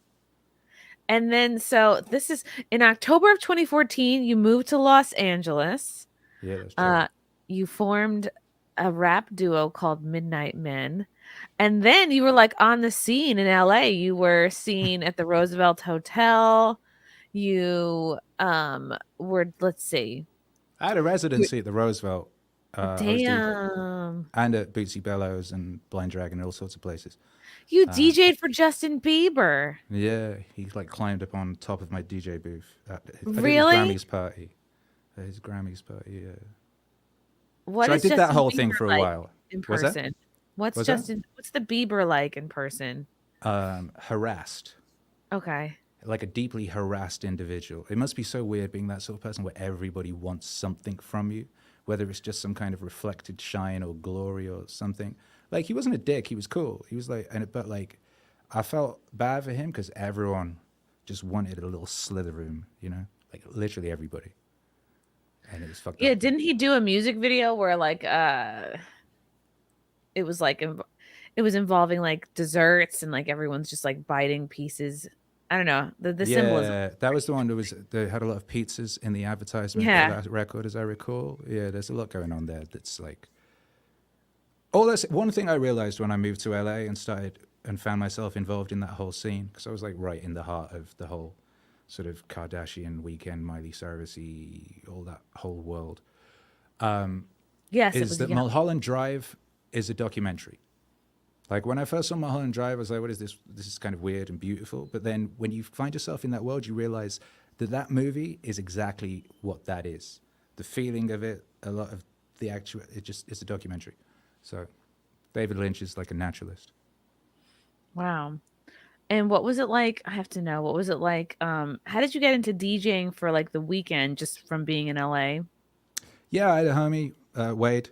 And then so this is in October of 2014, you moved to Los Angeles. Yeah, that's true. You formed a rap duo called Midnight Men. And then you were like on the scene in LA. You were seen at the Roosevelt Hotel. You were, let's see. I had a residency at the Roosevelt. I was Damn. and at Bootsy Bellows and Blind Dragon and all sorts of places. You DJ'd for Justin Bieber. Yeah, he like climbed up on top of my DJ booth at Really? Grammys party. At his Grammys party, yeah. What So I is did that Justin whole thing Bieber for a like while. in What's that? person? What's What's that? Justin? What's the Bieber like in person? Harassed. Okay. Like a deeply harassed individual. It must be so weird being that sort of person where everybody wants something from you, whether it's just some kind of reflected shine or glory or something. Like, he wasn't a dick. He was cool. He was like, but like, I felt bad for him because everyone just wanted a little slither room, you know, like literally everybody. And it was fucked Yeah, up. didn't he do a music video where like it was like it was involving like desserts and like everyone's just like biting pieces. I don't know. The symbolism. Yeah, that was the one that had a lot of pizzas in the advertisement Yeah. for that record, as I recall. Yeah, there's a lot going on there that's like. Oh, that's one thing I realized when I moved to LA and started and found myself involved in that whole scene, because I was like right in the heart of the whole sort of Kardashian weekend, Miley Cyrus-y, all that whole world. Yes, it Is was that yeah. Mulholland Drive is a documentary. Like, when I first saw Mulholland Drive, I was like, what is this? This is kind of weird and beautiful. But then when you find yourself in that world, you realize that that movie is exactly what that is. The feeling of it, a lot of the actual, it's a documentary. So David Lynch is like a naturalist. Wow. And what was it like? I have to know. What was it like? How did you get into DJing for like the weekend just from being in LA? Yeah, I had a homie, Wade,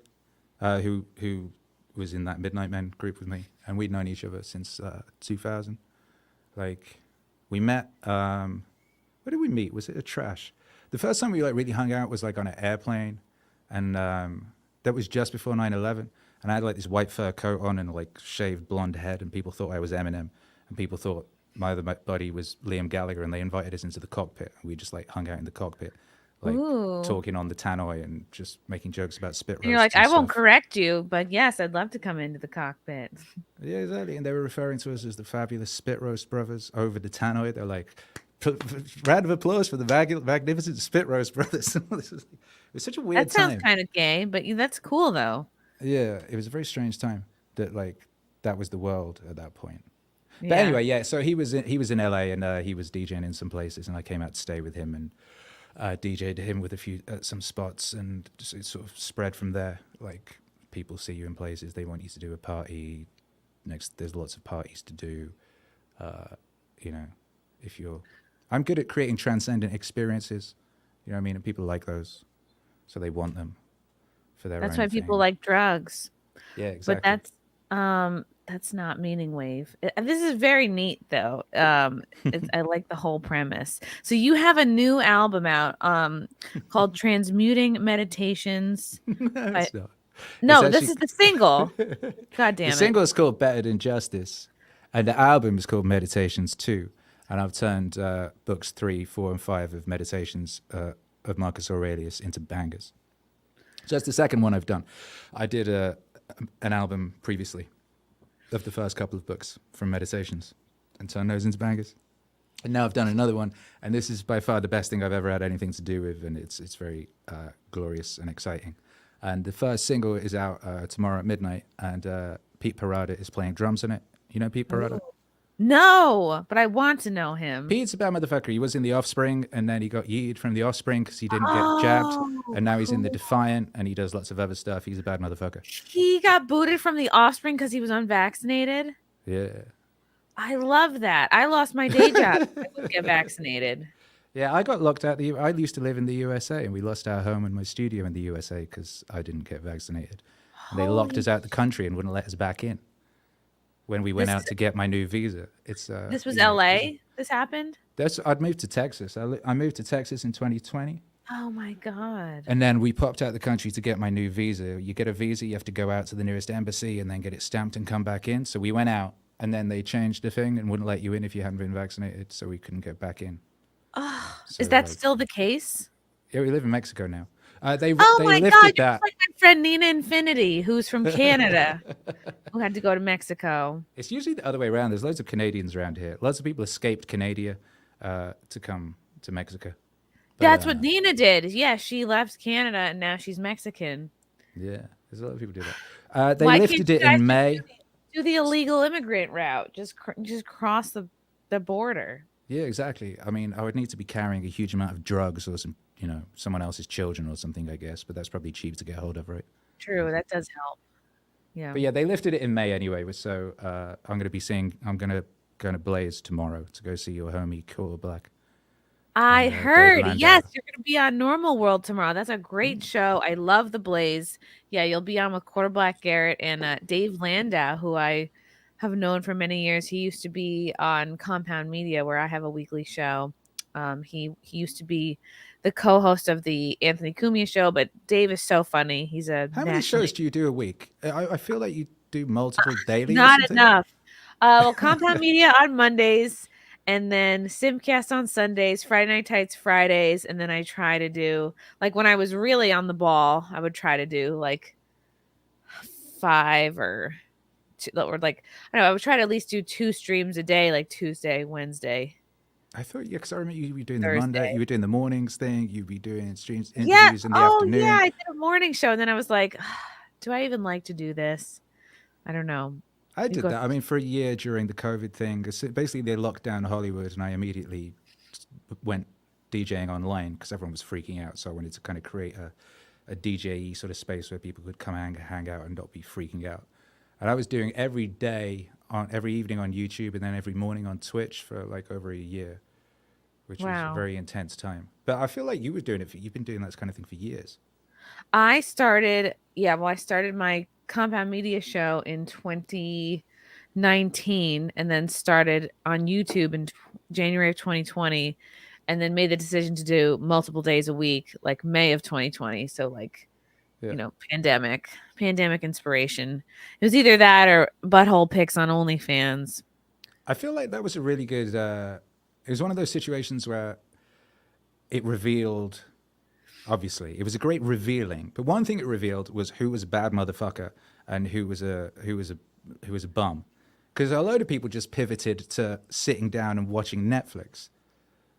who was in that Midnight Men group with me, and we'd known each other since 2000. Like, we met. Where did we meet? Was it a trash? The first time we like really hung out was like on an airplane, and that was just before 9/11. And I had like this white fur coat on and like shaved blonde head, and people thought I was Eminem, and people thought my other buddy was Liam Gallagher, and they invited us into the cockpit, and we just like hung out in the cockpit, like Ooh. talking on the tannoy and just making jokes about spit roasts. And you're like, and I won't stuff. correct you, but yes, I'd love to come into the cockpit. Yeah, exactly. And they were referring to us as the fabulous Spit Roast Brothers over the tannoy. They're like, round of applause for the magnificent Spit Roast Brothers. It was such a weird That sounds time. kind of gay, but that's cool though. Yeah, it was a very strange time that like that was the world at that point. But Yeah. anyway, yeah. So he was in LA and he was DJing in some places, and I came out to stay with him and DJ'd him with a few some spots, and just, it sort of spread from there. Like, people see you in places, they want you to do a party. There's lots of parties to do. You know, I'm good at creating transcendent experiences. You know what I mean? And people like those, so they want them for their That's own why people thing. like drugs. Yeah, exactly. But that's not meaning wave. This is very neat though. I like the whole premise. So you have a new album out called Transmuting Meditations. It's not. No, It's this actually- is the single. God damn The it. single is called Better Than Justice, and the album is called Meditations 2. And I've turned books 3, 4, and 5 of Meditations of Marcus Aurelius into bangers. So that's the second one I've done. I did an album previously of the first couple of books from Meditations and turned those into bangers. And now I've done another one, and this is by far the best thing I've ever had anything to do with, and it's very glorious and exciting. And the first single is out tomorrow at midnight, and Pete Parada is playing drums on it. You know Pete Parada? No, but I want to know him. Pete's a bad motherfucker. He was in The Offspring, and then he got yeeted from The Offspring because he didn't get jabbed, and now he's in The Defiant, and he does lots of other stuff. He's a bad motherfucker. He got booted from The Offspring because he was unvaccinated. Yeah. I love that. I lost my day job. I wouldn't get vaccinated. Yeah, I got locked out. I used to live in the USA, and we lost our home and my studio in the USA because I didn't get vaccinated, and they locked us Holy, out the country and wouldn't let us back in when we went this out to get my new visa. It's this was you know, LA. This happened. I'd moved to Texas. I moved to Texas in 2020. Oh my God. And then we popped out the country to get my new visa. You get a visa, you have to go out to the nearest embassy and then get it stamped and come back in. So we went out, and then they changed the thing and wouldn't let you in if you hadn't been vaccinated, so we couldn't get back in. Oh, So is that still the case? yeah, we live in Mexico now. They Oh they my God, lifted you're that. just like my friend Nina Infinity, who's from Canada, who had to go to Mexico. It's usually the other way around. There's loads of Canadians around here. Lots of people escaped Canada to come to Mexico. But, That's what Nina did. Yeah, she left Canada and now she's Mexican. yeah, there's a lot of people do that. They Why can't lifted you it guys in just May. do the illegal immigrant route? Just cross the border. Yeah, exactly. I mean, I would need to be carrying a huge amount of drugs or some, someone else's children or something, I guess. But that's probably cheap to get hold of, right? True, that does help. Yeah. But yeah, they lifted it in May anyway. So I'm going to be seeing. I'm going to go to Blaze tomorrow to go see your homie Quarter Black. I Dave heard. Landau. Yes, you're going to be on Normal World tomorrow. That's a great show. I love The Blaze. Yeah, you'll be on with Quarterback Garrett and Dave Landau, who I have known for many years. He used to be on Compound Media, where I have a weekly show. He used to be the co-host of the Anthony Cumia show, but Dave is so funny. He's a How many nationally shows do you do a week? I feel like you do multiple daily. Or not something. enough. Well, Compound Media on Mondays, and then Simcast on Sundays, Friday Night Tights Fridays, and then I try to do, like, when I was really on the ball, I would try to do like 5 or 2, or like, I don't know, I would try to at least do 2 streams a day, like Tuesday, Wednesday, I thought, yeah, because I remember you were doing the Thursday. Monday, you were doing the mornings thing, you'd be doing streams, Yeah. interviews in the Oh afternoon. yeah, I did a morning show, and then I was like, do I even like to do this? I don't know. I did go- that. I mean, for a year during the COVID thing, basically they locked down Hollywood, and I immediately went DJing online because everyone was freaking out. So I wanted to kind of create a DJ sort of space where people could come hang out and not be freaking out. And I was doing every evening on YouTube, and then every morning on Twitch for like over a year, which was Wow. a very intense time. But I feel like you were doing it. You've been doing that kind of thing for years. I started my Compound Media show in 2019, and then started on YouTube in January of 2020, and then made the decision to do multiple days a week, like May of 2020. So like, Yeah. pandemic inspiration. It was either that or butthole pics on OnlyFans. I feel like that was a really good. It was one of those situations where it revealed. Obviously, it was a great revealing. But one thing it revealed was who was a bad motherfucker and who was a bum. Because a load of people just pivoted to sitting down and watching Netflix,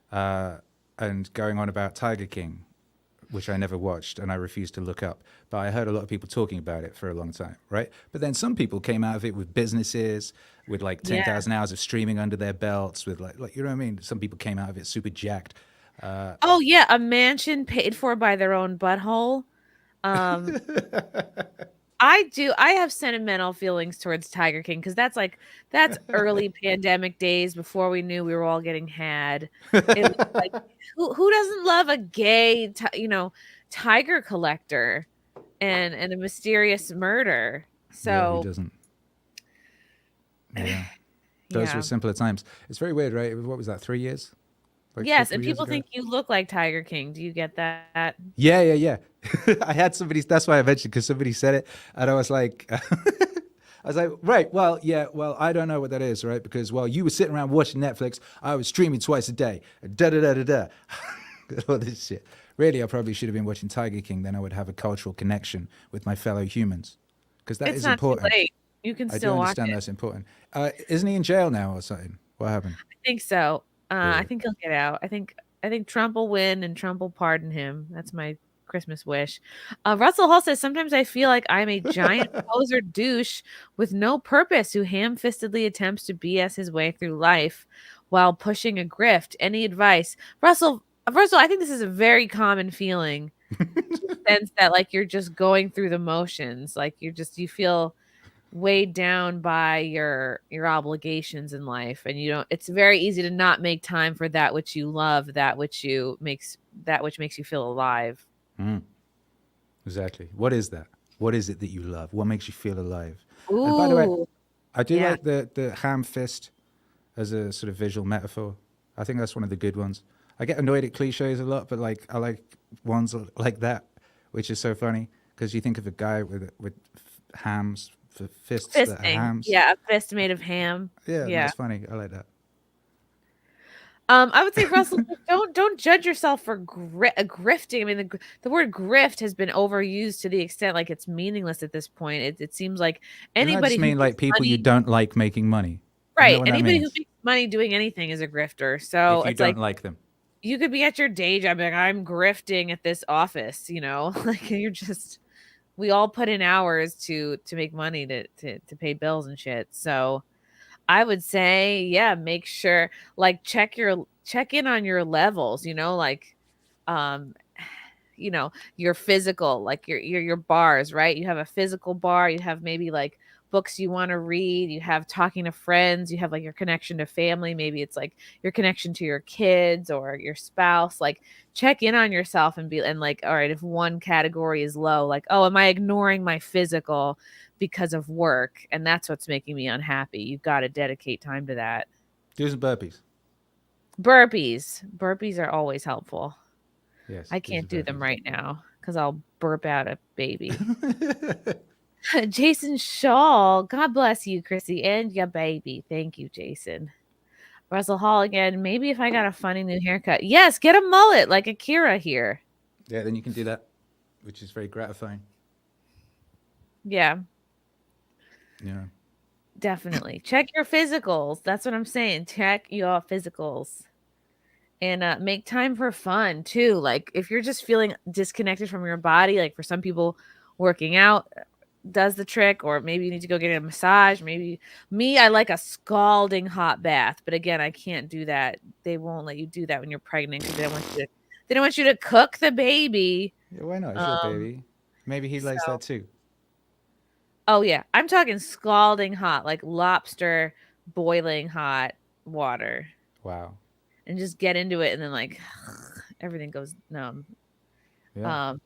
and going on about Tiger King, which I never watched and I refused to look up. But I heard a lot of people talking about it for a long time, right? But then some people came out of it with businesses, with like 10,000 hours of streaming under their belts, with like you know what I mean? Some people came out of it super jacked. Oh yeah, a mansion paid for by their own butthole. I have sentimental feelings towards Tiger King because that's early pandemic days before we knew we were all getting had. It was like, who doesn't love a gay tiger collector and a mysterious murder? Yeah, So who doesn't? Yeah. Those yeah. were simpler times. It's very weird, right? What was that, 3 years? Like Yes, 3 and years people ago? think you look like Tiger King. Do you get that? Yeah. I had somebody, that's why I mentioned, because somebody said it, and I was like, right, well, I don't know what that is, right? Because, well, you were sitting around watching Netflix, I was streaming twice a day, da-da-da-da-da. All this shit. Really, I probably should have been watching Tiger King, then I would have a cultural connection with my fellow humans. Because that It's is not important. too late. You can I do still watch understand it. that's important. Isn't he in jail now or something? What happened? I think so. I Yeah. think he'll get out. I think Trump will win and Trump will pardon him. That's my Christmas wish. Russell Hall says, sometimes I feel like I'm a giant poser douche with no purpose who ham-fistedly attempts to BS his way through life while pushing a grift. Any advice? Russell, first of all, I think this is a very common feeling. In the sense that like you're just going through the motions. Like you feel weighed down by your obligations in life, and you don't, it's very easy to not make time for that which you love, that which makes you feel alive. Exactly. What is that? What is it that you love? What makes you feel alive? And by the way, Ooh, I do yeah. like the ham fist as a sort of visual metaphor. I think that's one of the good ones. I get annoyed at cliches a lot, but like I like ones like that, which is so funny because you think of a guy with hams for fists that are Fisting. hams. Yeah, a fist made of ham. Yeah, Yeah. that's funny. I like that. I would say, Russell, don't judge yourself for grifting. I mean, the word grift has been overused to the extent like it's meaningless at this point. It seems like Doesn't that anybody just who mean like makes people you money, don't like making money? Isn't that right? what that Anybody who means? makes money doing anything is a grifter. So If you it's like don't like them. you could be at your day job, like I'm grifting at this office. Like you're just. We all put in hours to make money to pay bills and shit. So I would say, yeah, make sure like check in on your levels, like um your physical, like your bars, right? You have a physical bar, you have maybe like books you want to read, you have talking to friends, you have like your connection to family, maybe it's like your connection to your kids or your spouse. Like check in on yourself and like, all right, if one category is low, like, oh, am I ignoring my physical because of work and that's what's making me unhappy? You've got to dedicate time to that. Do some burpees. Burpees are always helpful. Yes, I do some can't do them burpees. right now because I'll burp out a baby. Jason Shaw, God bless you, Chrissy, and your baby. Thank you, Jason. Russell Hall again. Maybe if I got a funny new haircut. Yes, get a mullet like Akira here. Yeah, then you can do that, which is very gratifying. Yeah, Yeah. definitely. Check your physicals. That's what I'm saying. Check your physicals. And make time for fun too. Like if you're just feeling disconnected from your body, like for some people, working out does the trick, or maybe you need to go get a massage. Maybe me, I like a scalding hot bath, but again, I can't do that. They won't let you do that when you're pregnant because they don't want you to cook the baby. Yeah, why not? It's your Um, baby. Maybe he likes so that too. oh yeah, I'm talking scalding hot, like lobster boiling hot water, Wow. and just get into it, and then like everything goes numb. Yeah. Um,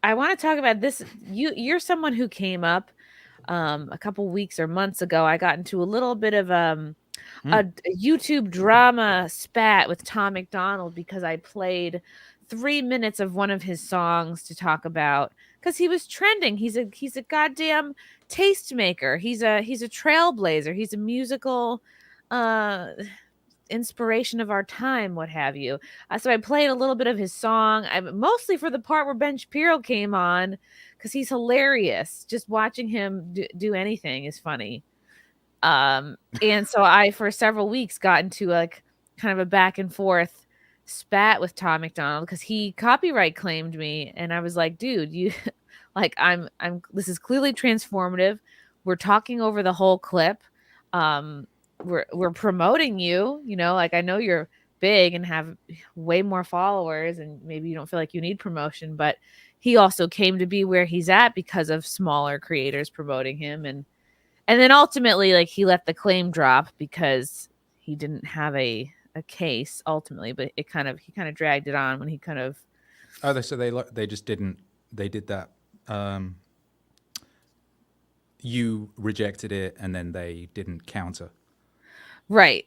I want to talk about this. You're someone who came up a couple weeks or months ago. I got into a little bit of a YouTube drama spat with Tom McDonald because I played 3 minutes of one of his songs to talk about because he was trending. He's a goddamn tastemaker. He's a trailblazer. He's a musical uh inspiration of our time, what have you. So I played a little bit of his song. I mostly for the part where Ben Shapiro came on because he's hilarious. Just watching him do anything is funny. And so I for several weeks got into like kind of a back and forth spat with Tom McDonald because he copyright claimed me, and I was like, dude, you like I'm this is clearly transformative. We're talking over the whole clip. Um, we're promoting you, like I know you're big and have way more followers and maybe you don't feel like you need promotion, but he also came to be where he's at because of smaller creators promoting him, and then ultimately like he let the claim drop because he didn't have a case ultimately, but he kind of dragged it on when he kind of Oh, so they just didn't. They did that. You rejected it, and then they didn't counter. Right.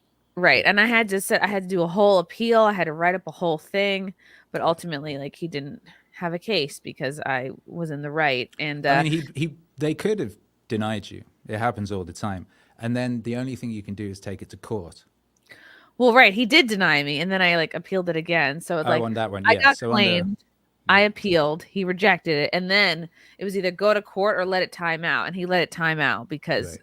And I had to do a whole appeal. I had to write up a whole thing, but ultimately like he didn't have a case because I was in the right. And I mean, they could have denied you. It happens all the time. And then the only thing you can do is take it to court. well, right, he did deny me, and then I like appealed it again. So Oh, on that one, I yeah. got So claimed. I appealed. He rejected it, and then it was either go to court or let it time out, and he let it time out because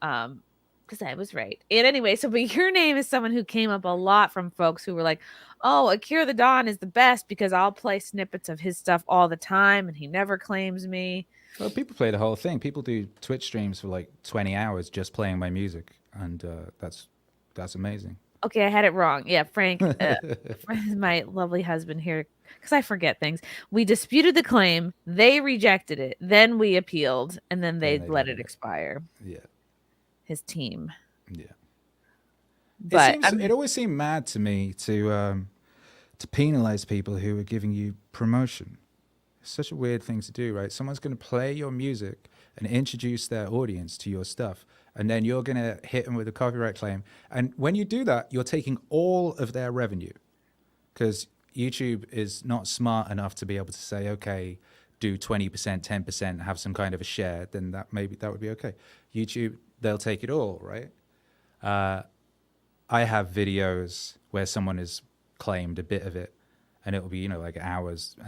I was right. And anyway, so but your name is someone who came up a lot from folks who were like, "Oh, Akira the Don is the best because I'll play snippets of his stuff all the time, and he never claims me." Well, people play the whole thing. People do Twitch streams for like 20 hours just playing my music, and that's amazing. Okay, I had it wrong. Yeah, Frank, my lovely husband here, because I forget things. We disputed the claim. They rejected it. Then we appealed, and then they they let let it it. expire. Yeah, His team. yeah. But It always seemed mad to me to penalize people who are giving you promotion. It's such a weird thing to do, right? Someone's going to play your music and introduce their audience to your stuff, and then you're going to hit them with a copyright claim. And when you do that, you're taking all of their revenue, because YouTube is not smart enough to be able to say, okay, do 20%, 10%, have some kind of a share, then that would be okay. YouTube, they'll take it all, right? I have videos where someone has claimed a bit of it, and it'll be, you know, like an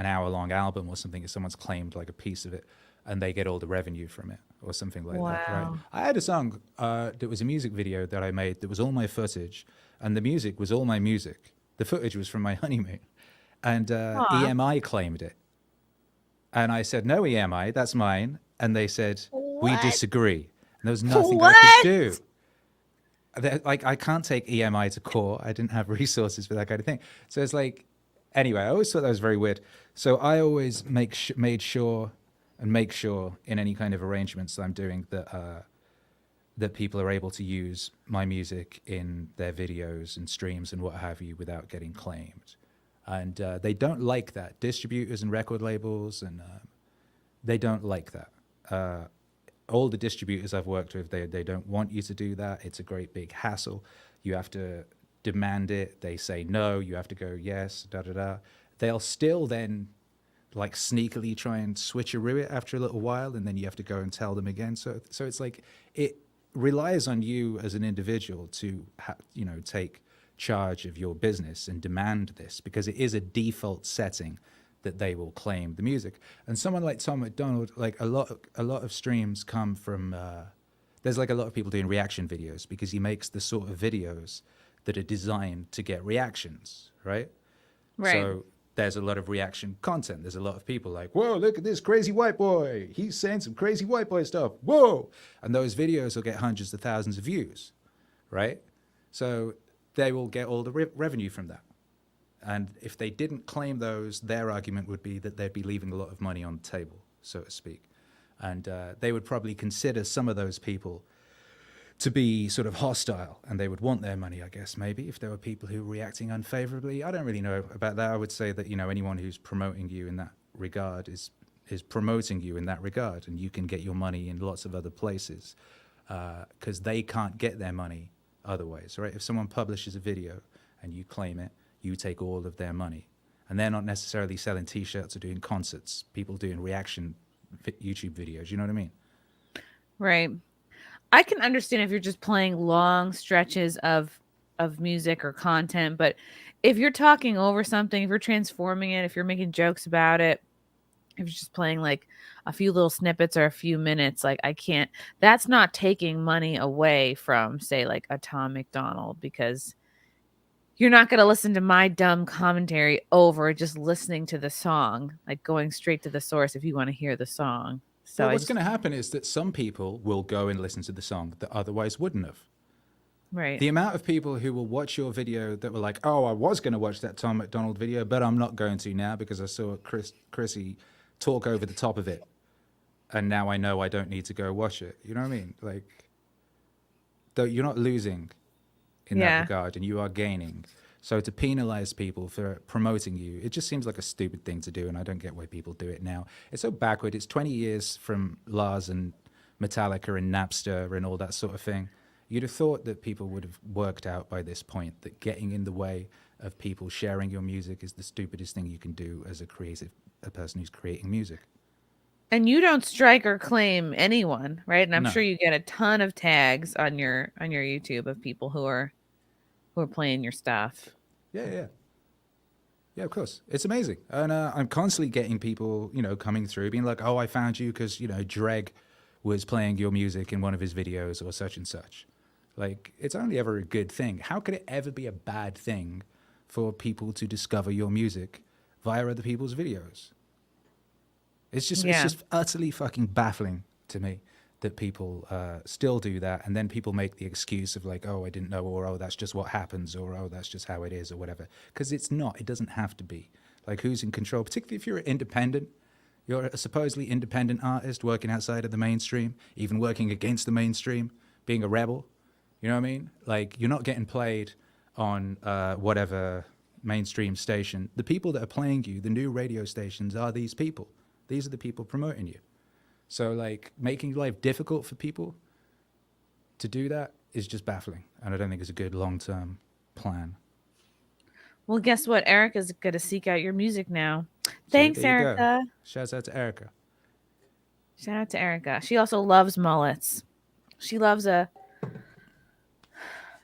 hour-long album or something, if someone's claimed like a piece of it, and they get all the revenue from it or something like that, right? Wow. I had a song that was a music video that I made that was all my footage, and the music was all my music. The footage was from my honeymoon, and Aw. EMI claimed it. And I said, no, EMI, that's mine. And they said, we What? disagree. And there was nothing I What? could do. Like, I can't take EMI to court. I didn't have resources for that kind of thing. So it's like, anyway, I always thought that was very weird. So I always make sure in any kind of arrangements that I'm doing that that people are able to use my music in their videos and streams and what have you without getting claimed. And they don't like that. Distributors and record labels, and they don't like that. All the distributors I've worked with, they don't want you to do that. It's a great big hassle. You have to demand it. They say no. You have to go yes, da-da-da. They'll still then like sneakily try and switcheroo it after a little while, and then you have to go and tell them again. So it's like it relies on you as an individual to take charge of your business and demand this, because it is a default setting that they will claim the music. And someone like Tom McDonald, like a lot of streams come from there's like a lot of people doing reaction videos, because he makes the sort of videos that are designed to get reactions, right? Right. So there's a lot of reaction content. There's a lot of people like, whoa, look at this crazy white boy. He's saying some crazy white boy stuff. Whoa. And those videos will get hundreds of thousands of views, right? So they will get all the revenue from that. And if they didn't claim those, their argument would be that they'd be leaving a lot of money on the table, so to speak. And they would probably consider some of those people to be sort of hostile, and they would want their money, I guess, maybe, if there were people who were reacting unfavorably. I don't really know about that. I would say that, anyone who's promoting you in that regard is promoting you in that regard, and you can get your money in lots of other places, because they can't get their money otherwise, right? If someone publishes a video and you claim it, you take all of their money. And they're not necessarily selling T-shirts or doing concerts. People doing reaction YouTube videos, you know what I mean? Right. I can understand if you're just playing long stretches of music or content, but if you're talking over something, if you're transforming it, if you're making jokes about it, if you're just playing like a few little snippets or a few minutes, like I can't, that's not taking money away from, say, like a Tom McDonald, because you're not going to listen to my dumb commentary over just listening to the song, like going straight to the source if you want to hear the song. So well, what's going to happen is that some people will go and listen to the song that otherwise wouldn't have. Right. The amount of people who will watch your video that were like, oh, I was going to watch that Tom McDonald video, but I'm not going to now because I saw Chrissie talk over the top of it. And now I know I don't need to go watch it. You know what I mean? Like, though you're not losing in that regard, and you are gaining. So to penalize people for promoting you, it just seems like a stupid thing to do, and I don't get why people do it now. It's so backward. It's 20 years from Lars and Metallica and Napster and all that sort of thing. You'd have thought that people would have worked out by this point that getting in the way of people sharing your music is the stupidest thing you can do as a person who's creating music. And you don't strike or claim anyone, right? And I'm No. sure you get a ton of tags on your YouTube of people who are playing your stuff. Yeah, of course. It's amazing. And I'm constantly getting people, coming through being like, oh, I found you because, Dreg was playing your music in one of his videos or such and such. Like, it's only ever a good thing. How could it ever be a bad thing for people to discover your music via other people's videos? It's just utterly fucking baffling to me that people still do that, and then people make the excuse of like, oh, I didn't know, or oh, that's just what happens, or oh, that's just how it is, or whatever. Because it's not. It doesn't have to be. Like, who's in control? Particularly if you're independent. You're a supposedly independent artist working outside of the mainstream, even working against the mainstream, being a rebel. You know what I mean? Like, you're not getting played on whatever mainstream station. The people that are playing you, the new radio stations, are these people. These are the people promoting you. So, like, making life difficult for people to do that is just baffling. And I don't think it's a good long-term plan. Well, guess what? Erica's going to seek out your music now. See, Thanks, there you go. Erica. Shouts out to Erica. Shout out to Erica. She also loves mullets. She loves a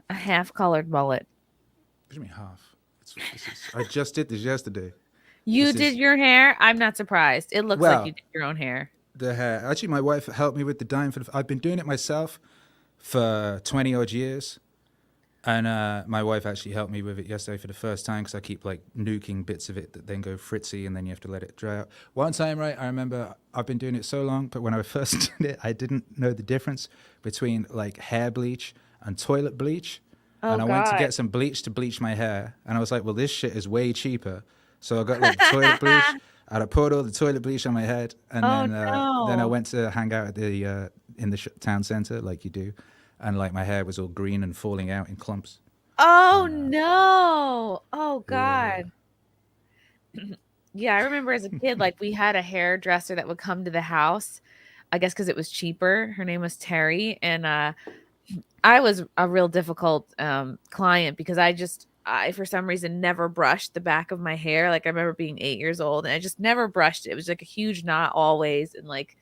half-colored mullet. What do you mean half? I just did this yesterday. You This did is- your hair? I'm not surprised. It looks Well, like you did your own hair. The hair. Actually, my wife helped me with the dyeing. I've been doing it myself for 20 odd years. And my wife actually helped me with it yesterday for the first time because I keep like nuking bits of it that then go fritzy and then you have to let it dry out. One time, right, I remember I've been doing it so long, but when I first did it, I didn't know the difference between like hair bleach and toilet bleach. Oh, And I went to God. get some bleach to bleach my hair. And I was like, well, this shit is way cheaper. So I got like toilet bleach and I poured all the toilet bleach on my head. And Oh, then I no. went to hang out at the in the town center like you do. And like my hair was all green and falling out in clumps. Oh, no. Oh, God. Yeah, I remember as a kid, like we had a hairdresser that would come to the house, I guess because it was cheaper. Her name was Terry. And I was a real difficult client because I, for some reason, never brushed the back of my hair. Like I remember being 8 years old and I just never brushed it. It was like a huge knot always. And like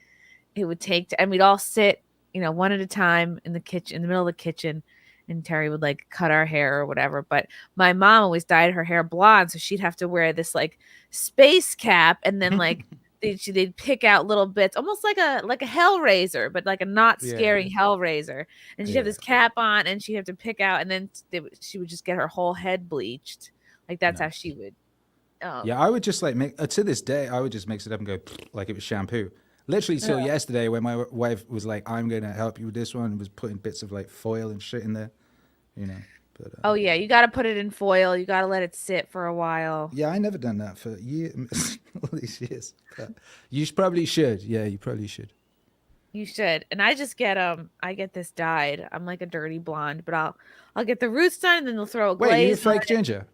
it would take, and we'd all sit, one at a time in the kitchen, in the middle of the kitchen. And Terry would like cut our hair or whatever. But my mom always dyed her hair blonde. So she'd have to wear this like space cap. And then like they'd pick out little bits, almost like a Hellraiser, but like a not scary Hellraiser. And she'd have this cap on and she'd have to pick out. And then she would just get her whole head bleached. Like that's how she would. Yeah, I would just like make, to this day, I would just mix it up and go like it was shampoo. Literally till yesterday when my wife was like, I'm going to help you with this one, and was putting bits of like foil and shit in there, But, oh, yeah. You got to put it in foil. You got to let it sit for a while. Yeah, I never done that for years, all these years. But you probably should. Yeah, you probably should. You should. And I just get I get this dyed. I'm like a dirty blonde, but I'll get the roots done and then they'll throw a glaze. Wait, you fake on it. ginger?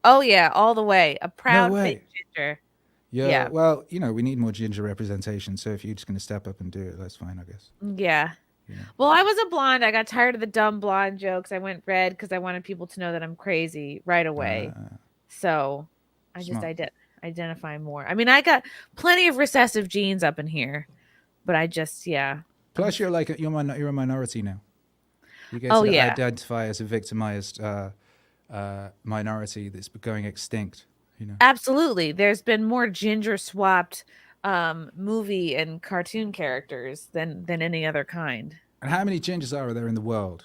Oh yeah, all the way. A proud way. fake ginger. Yeah. Well, we need more ginger representation. So if you're just going to step up and do it, that's fine, I guess. Yeah. Well, I was a blonde. I got tired of the dumb blonde jokes. I went red because I wanted people to know that I'm crazy right away. So I just identify more. I mean, I got plenty of recessive genes up in here, but I just, Plus, you're a minority now. You get Oh, to yeah. identify as a victimized minority that's going extinct. Absolutely. There's been more ginger swapped movie and cartoon characters than any other kind. And how many gingers are there in the world?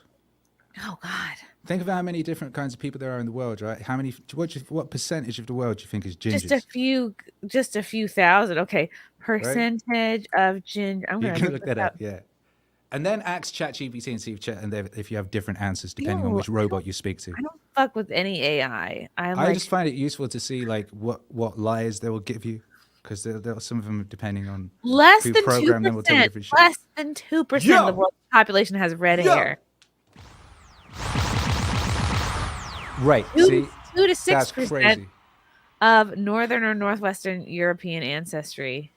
Oh God. Think of how many different kinds of people there are in the world, right? How many? What percentage of the world do you think is gingers? Just a few thousand. Okay, percentage of ginger. I'm You gonna can look that up. Yeah. And then ask ChatGPT and see if you have different answers depending on which robot you speak to. I don't fuck with any AI. I just find it useful to see like what lies they will give you, because there are some of them depending on less who than programmed them will tell you 2%. different shit. Less than 2% of the world's population has red hair. Right. 2 See, to that's 6% crazy. of Northern or Northwestern European ancestry.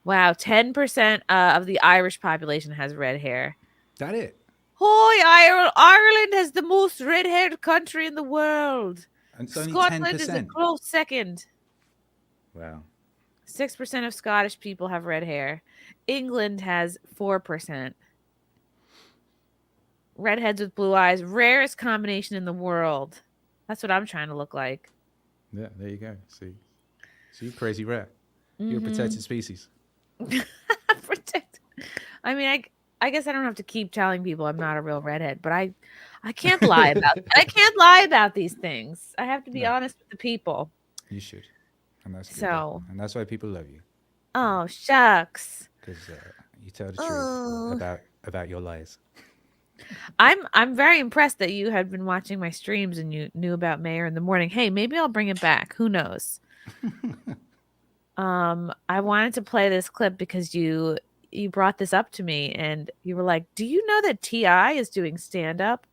Wow, 10% of the Irish population has red hair. That it? Hoy, Ireland! Ireland has the most red-haired country in the world. And it's only Scotland 10%. is a close second. Wow. 6% of Scottish people have red hair. England has 4%. Redheads with blue eyes, rarest combination in the world. That's what I'm trying to look like. Yeah, there you go. See, you're crazy rare. You're a protected species. Protect. I mean, I guess I don't have to keep telling people I'm not a real redhead, but I can't lie about these things. I have to be honest with the people. You should, and that's good. So, and that's why people love you. oh shucks. Because You tell the truth about your lies. I'm very impressed that you had been watching my streams and you knew about Mayor in the morning. Hey, maybe I'll bring it back. Who knows? I wanted to play this clip because you brought this up to me and you were like, "Do you know that T.I. is doing stand up?"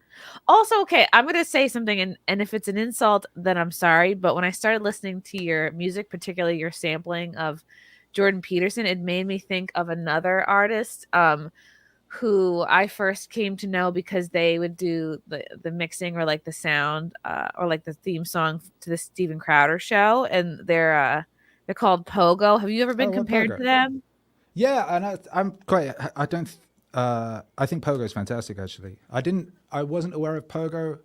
Also, okay, I'm going to say something and if it's an insult, then I'm sorry, but when I started listening to your music, particularly your sampling of Jordan Peterson, it made me think of another artist who I first came to know because they would do the mixing or like the sound or like the theme song to the Steven Crowder show, and they're called Pogo. Have you ever been Oh, what compared Pogo? to them? Yeah, and I'm quite. I don't. I think Pogo's fantastic. Actually, I wasn't aware of Pogo,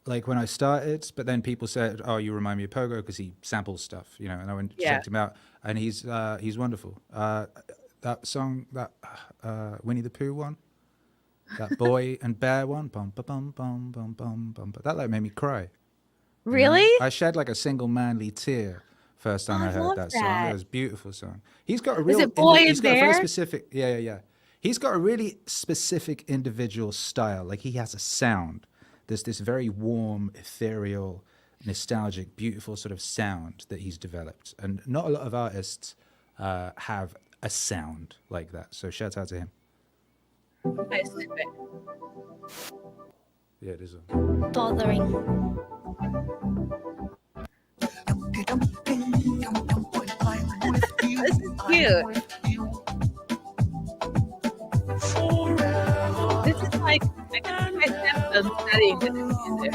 like when I started, but then people said, "Oh, you remind me of Pogo because he samples stuff," you know. And I went and Yeah. checked him out, and he's wonderful. That song, that Winnie the Pooh one, that Boy and Bear one, bum ba bum bum bum bum bum. That like made me cry. You know? Really? I shed like a single manly tear first time I I heard love that song. that. It was a beautiful song. He's got a Is real, it Boy he's and got a very Bear? specific, yeah. He's got a really specific individual style. Like he has a sound. There's this very warm, ethereal, nostalgic, beautiful sort of sound that he's developed. And not a lot of artists have a sound like that. So shout out to him. Nice snippet. Yeah, it is. Bothering. This is cute. This is like I can see my stepson studying this music.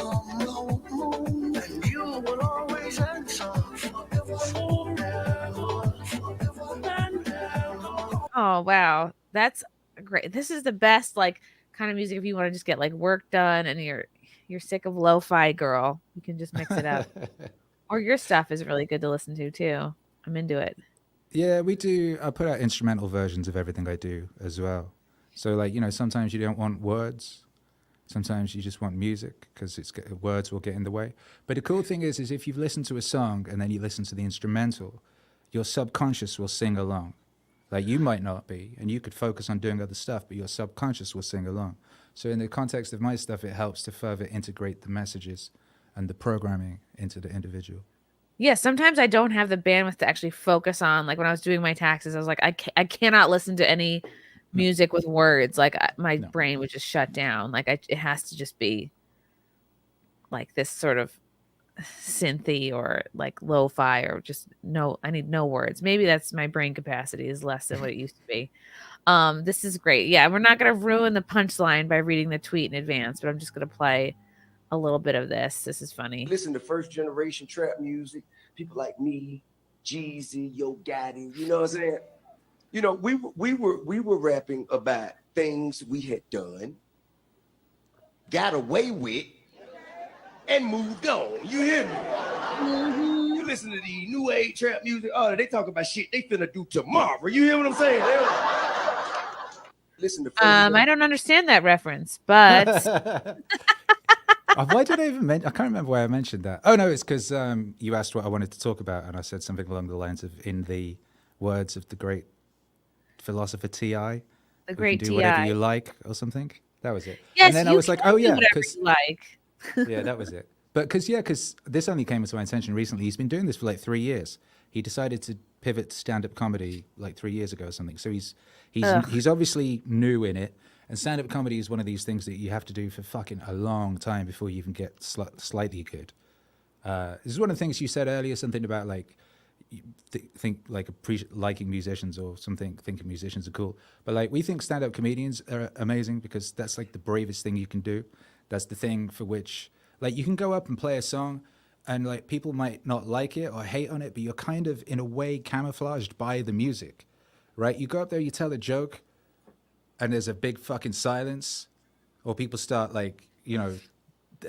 Oh wow, that's great. This is the best like kind of music if you want to just get like work done and you're sick of lo-fi girl. You can just mix it up. Or your stuff is really good to listen to too. I'm into it. Yeah, we do. I put out instrumental versions of everything I do as well. So, like, you know, sometimes you don't want words. Sometimes you just want music because words will get in the way. But the cool thing is if you've listened to a song and then you listen to the instrumental, your subconscious will sing along. Like you might not be, and you could focus on doing other stuff, but your subconscious will sing along. So in the context of my stuff, it helps to further integrate the messages and the programming into the individual. Yeah, sometimes I don't have the bandwidth to actually focus on like when I was doing my taxes, I was like, I cannot listen to any music with words. Like my brain would just shut down. Like it has to just be like this sort of synthy or like lo-fi or just I need no words. Maybe that's my brain capacity is less than what it used to be. This is great. Yeah, we're not going to ruin the punchline by reading the tweet in advance, but I'm just going to play a little bit of this. This is funny. Listen to first generation trap music, people like me, Jeezy, Yo Gotti, you know what I'm saying? You know, we were rapping about things we had done, got away with, and moved on. You hear me? Mm-hmm. You listen to the new age trap music, oh, they talk about shit they finna do tomorrow. You hear what I'm saying? Listen to I don't understand that reference, but Why did I even mention? I can't remember why I mentioned that. Oh no, it's because you asked what I wanted to talk about, and I said something along the lines of, in the words of the great philosopher T.I., the great do T.I. whatever you like or something. That was it. Yes, and then I you was like, can oh do yeah, whatever because you like. yeah, that was it. But because this only came into my attention recently. He's been doing this for like 3 years. He decided to pivot to stand-up comedy like 3 years ago or something. So he's obviously new in it. And stand-up comedy is one of these things that you have to do for fucking a long time before you even get slightly good. This is one of the things you said earlier, something about like liking musicians or something, thinking musicians are cool. But like we think stand-up comedians are amazing because that's like the bravest thing you can do. That's the thing for which like you can go up and play a song and like people might not like it or hate on it, but you're kind of in a way camouflaged by the music, right? You go up there, you tell a joke, and there's a big fucking silence, or people start like, you know,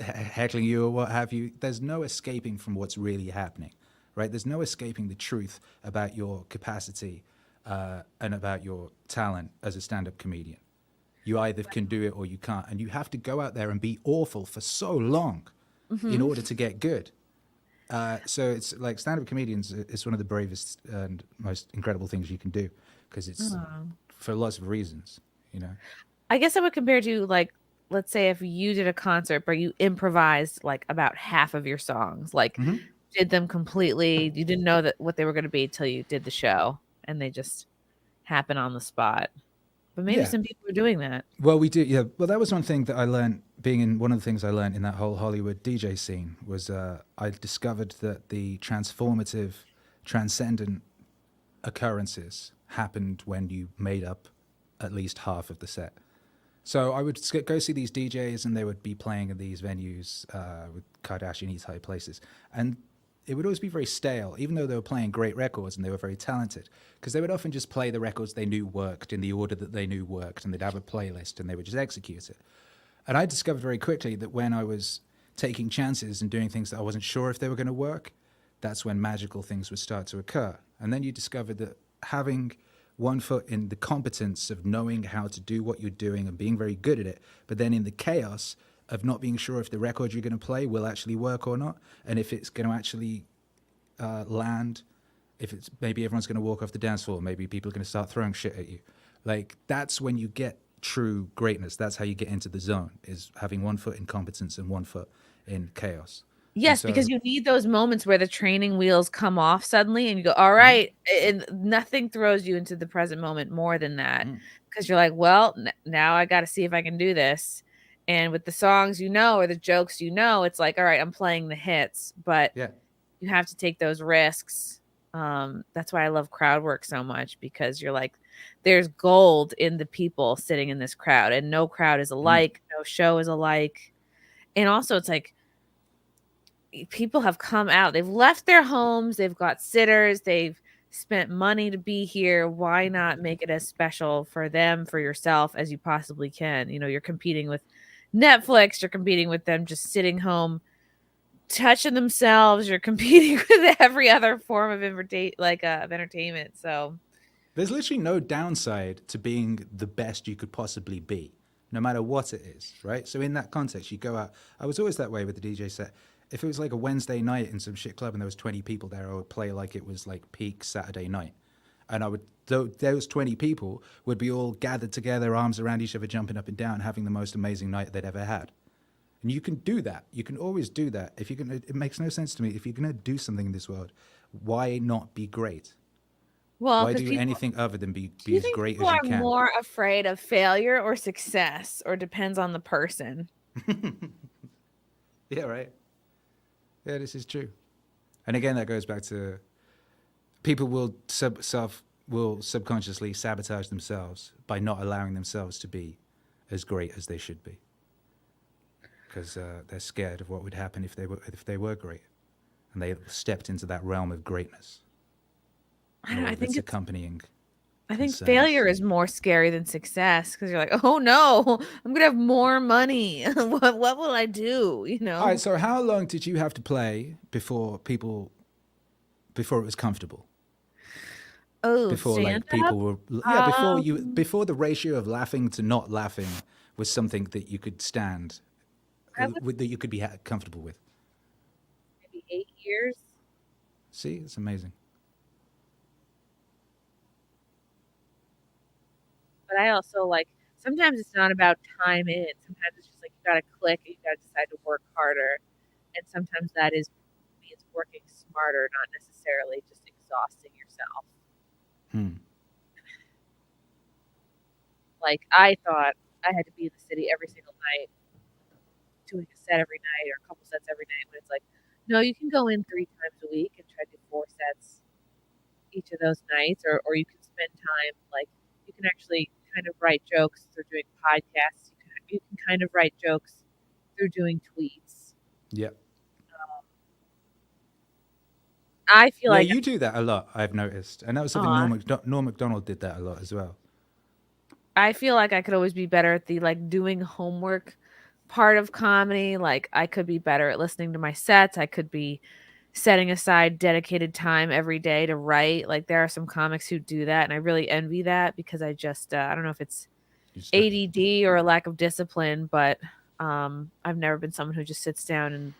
heckling you or what have you. There's no escaping from what's really happening, right? There's no escaping the truth about your capacity and about your talent as a stand-up comedian. You either can do it or you can't, and you have to go out there and be awful for so long in order to get good. So it's like stand-up comedians, it's one of the bravest and most incredible things you can do because it's for lots of reasons, I guess I would compare to like, let's say if you did a concert, but you improvised like about half of your songs, like did them completely. You didn't know that what they were going to be till you did the show, and they just happen on the spot. But maybe Yeah. some people are doing that. Well, we do. Yeah. Well, that was one thing that I learned being in one of the things I learned in that whole Hollywood DJ scene was I discovered that the transformative, transcendent occurrences happened when you made up at least half of the set. So I would go see these DJs, and they would be playing in these venues with Kardashian-y type places, and it would always be very stale, even though they were playing great records and they were very talented, because they would often just play the records they knew worked in the order that they knew worked, and they'd have a playlist and they would just execute it. And I discovered very quickly that when I was taking chances and doing things that I wasn't sure if they were going to work, that's when magical things would start to occur. And then you discovered that having one foot in the competence of knowing how to do what you're doing and being very good at it, but then in the chaos of not being sure if the record you're going to play will actually work or not, and if it's going to actually land, if it's maybe everyone's going to walk off the dance floor, maybe people are going to start throwing shit at you. Like, that's when you get true greatness. That's how you get into the zone, is having one foot in competence and one foot in chaos. Yes, so, because you need those moments where the training wheels come off suddenly and you go, all right, and nothing throws you into the present moment more than that. Because you're like, well, now I got to see if I can do this. And with the songs, or the jokes, it's like, all right, I'm playing the hits, but you have to take those risks. That's why I love crowd work so much, because you're like, there's gold in the people sitting in this crowd, and no crowd is alike. No show is alike. And also it's like, people have come out, they've left their homes, they've got sitters, they've spent money to be here. Why not make it as special for them, for yourself, as you possibly can? You're competing with Netflix, you're competing with them just sitting home touching themselves, you're competing with every other form of entertainment. So there's literally no downside to being the best you could possibly be, no matter what it is, right? So in that context, you go out. I was always that way with the DJ set. If it was like a Wednesday night in some shit club and there was 20 people there, I would play like it was like peak Saturday night. And those 20 people would be all gathered together, arms around each other, jumping up and down, having the most amazing night they'd ever had. And you can do that. You can always do that. It makes no sense to me. If you're going to do something in this world, why not be great? Well, why do anything other than be as great as you can? can? People are more afraid of failure or success, or depends on the person. Yeah, right. Yeah, this is true. And again, that goes back to people will subconsciously sabotage themselves by not allowing themselves to be as great as they should be, because they're scared of what would happen if they were great, and they stepped into that realm of greatness. I think it's accompanying. I think failure is more scary than success, because you're like, oh no, I'm gonna have more money. what will I do? All right. So how long did you have to play before it was comfortable? Oh, before like people were before the ratio of laughing to not laughing was something that you could stand, that you could be comfortable with. Maybe 8 years. See, it's amazing. But I also sometimes it's not about time in. Sometimes it's just like you got to click and you got to decide to work harder. And sometimes that means working smarter, not necessarily just exhausting yourself. Like, I thought I had to be in the city every single night, doing a set every night or a couple sets every night. But it's like, no, you can go in 3 times a week and try to do 4 sets each of those nights, or you can spend time, you can actually kind of write jokes through doing podcasts. You can kind of write jokes through doing tweets. Yep. I feel like you do that a lot, I've noticed. And that was something Norm Macdonald did that a lot as well. I feel like I could always be better at the doing homework part of comedy. Like, I could be better at listening to my sets. I could be setting aside dedicated time every day to write. Like, there are some comics who do that, and I really envy that, because I just I don't know if it's ADD or a lack of discipline, but I've never been someone who just sits down and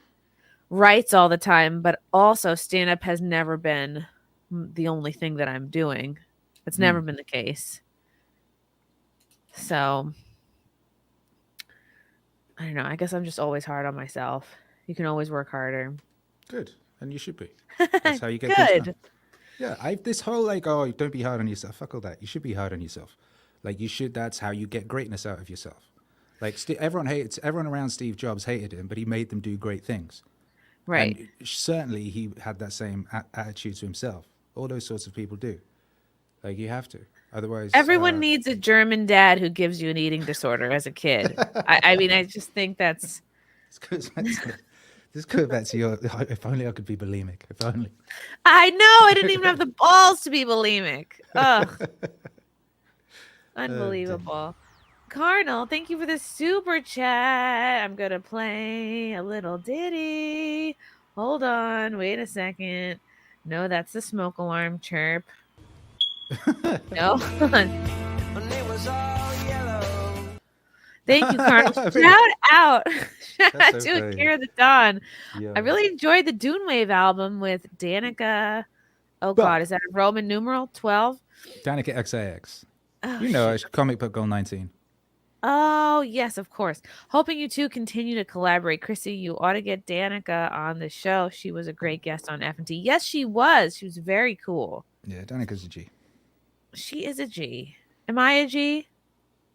writes all the time. But also, stand-up has never been the only thing that I'm doing. It's never been the case. So I don't know. I guess I'm just always hard on myself. You can always work harder. Good, and you should be. That's how you get things Good. done. Yeah, this whole like, oh, don't be hard on yourself. Fuck all that. You should be hard on yourself. Like you should. That's how you get greatness out of yourself. Like everyone around Steve Jobs hated him, but he made them do great things. Right. And certainly he had that same attitude to himself. All those sorts of people do. Like you have to. Otherwise, Everyone needs a German dad who gives you an eating disorder as a kid. I mean, I just think that's. This goes back to your. If only I could be bulimic. If only. I know. I didn't even have the balls to be bulimic. Ugh. Unbelievable. Cardinal, thank you for the super chat. I'm going to play a little ditty. Hold on. Wait a second. No, that's the smoke alarm chirp. No. Thank you, Cardinal. Shout out. Shout out to Akira the Dawn. Yeah. I really enjoyed the Dune Wave album with Danica. Oh, God. Is that a Roman numeral? 12? Danica XIX. Oh, you know, comic book goal 19. Oh, yes, of course. Hoping you two continue to collaborate. Chrissy, you ought to get Danica on the show. She was a great guest on F&T. Yes, she was. She was very cool. Yeah, Danica's a G. She is a G. Am I a G?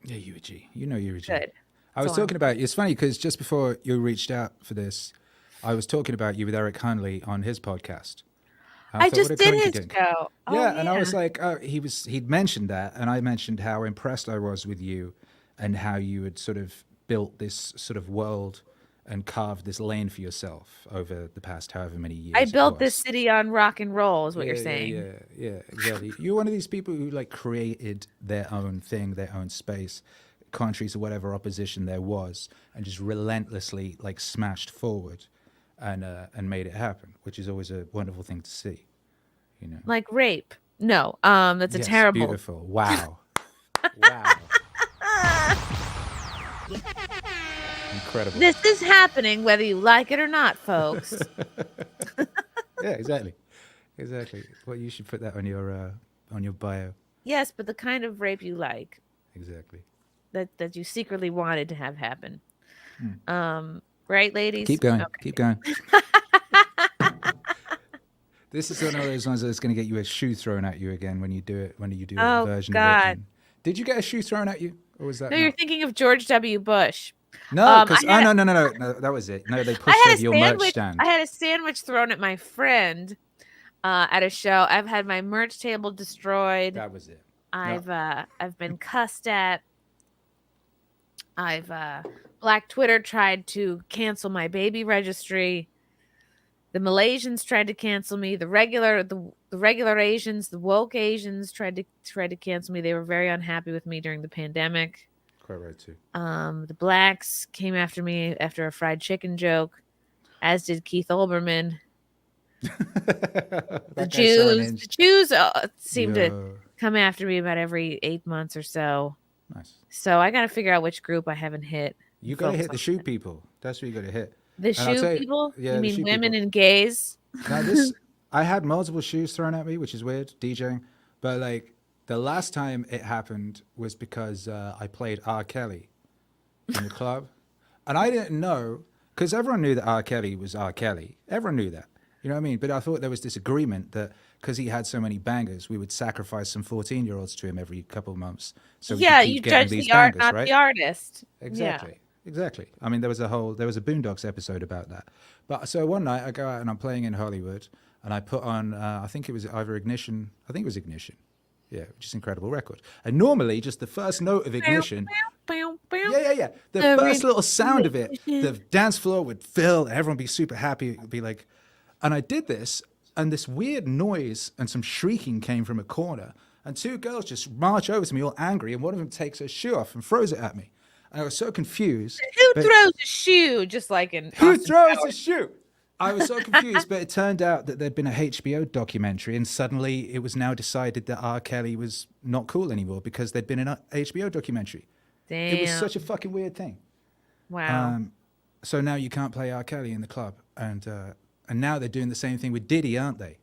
Yeah, you're a G. You know you're a G. Good. I was talking about, it's funny because just before you reached out for this, I was talking about you with Eric Hunley on his podcast. I just did his show. Oh, yeah, and I was like, oh, he'd mentioned that, and I mentioned how impressed I was with you and how you had sort of built this sort of world and carved this lane for yourself over the past however many years. I built this city on rock and roll is what you're saying. Yeah, exactly. You're one of these people who like created their own thing, their own space, contrary to whatever opposition there was, and just relentlessly like smashed forward and made it happen, which is always a wonderful thing to see. You know, like rape. No, that's a terrible. Beautiful. Wow. Wow. Incredible. This is happening whether you like it or not, folks. Yeah, exactly. Well, you should put that on your bio. Yes, but the kind of rape you like. Exactly. That you secretly wanted to have happen. Right, ladies? Keep going. Okay. Keep going. This is one of those ones that's going to get you a shoe thrown at you again when you do it. When you do a version of it. Did you get a shoe thrown at you, or was that? No, you're thinking of George W. Bush. No, because no, that was it. No, they pushed over your merch stand. I had a sandwich thrown at my friend at a show. I've had my merch table destroyed. That was it. I've been cussed at. Black Twitter tried to cancel my baby registry. The Malaysians tried to cancel me. The regular Asians, the woke Asians tried to cancel me. They were very unhappy with me during the pandemic. Quite right too. The blacks came after me after a fried chicken joke, as did Keith Olbermann. The Jews seem to come after me about every 8 months or so. Nice. So I got to figure out which group I haven't hit. You got to hit the shoe people. That's what you got to hit. The shoe people? Yeah, you mean women and gays? Now I had multiple shoes thrown at me, which is weird, DJing. But like the last time it happened was because I played R. Kelly in the club. And I didn't know, because everyone knew that R. Kelly was R. Kelly. Everyone knew that. You know what I mean? But I thought there was this agreement that because he had so many bangers, we would sacrifice some 14-year-olds to him every couple of months. So you judge the art, not the artist. Exactly. Yeah. Exactly. I mean, there was a Boondocks episode about that. But so one night I go out and I'm playing in Hollywood and I put on, I think it was either Ignition. I think it was Ignition. Yeah, which is an incredible record. And normally just the first note of Ignition. Yeah. The first little sound of it, the dance floor would fill, everyone would be super happy. It would be like, and I did this and this weird noise and some shrieking came from a corner and two girls just march over to me all angry and one of them takes her shoe off and throws it at me. I was so confused. Who throws a shoe just like in Who throws a shoe? I was so confused, but it turned out that there'd been a HBO documentary and suddenly it was now decided that R. Kelly was not cool anymore because there'd been an HBO documentary. Damn. It was such a fucking weird thing. Wow. So now you can't play R. Kelly in the club. And now they're doing the same thing with Diddy, aren't they?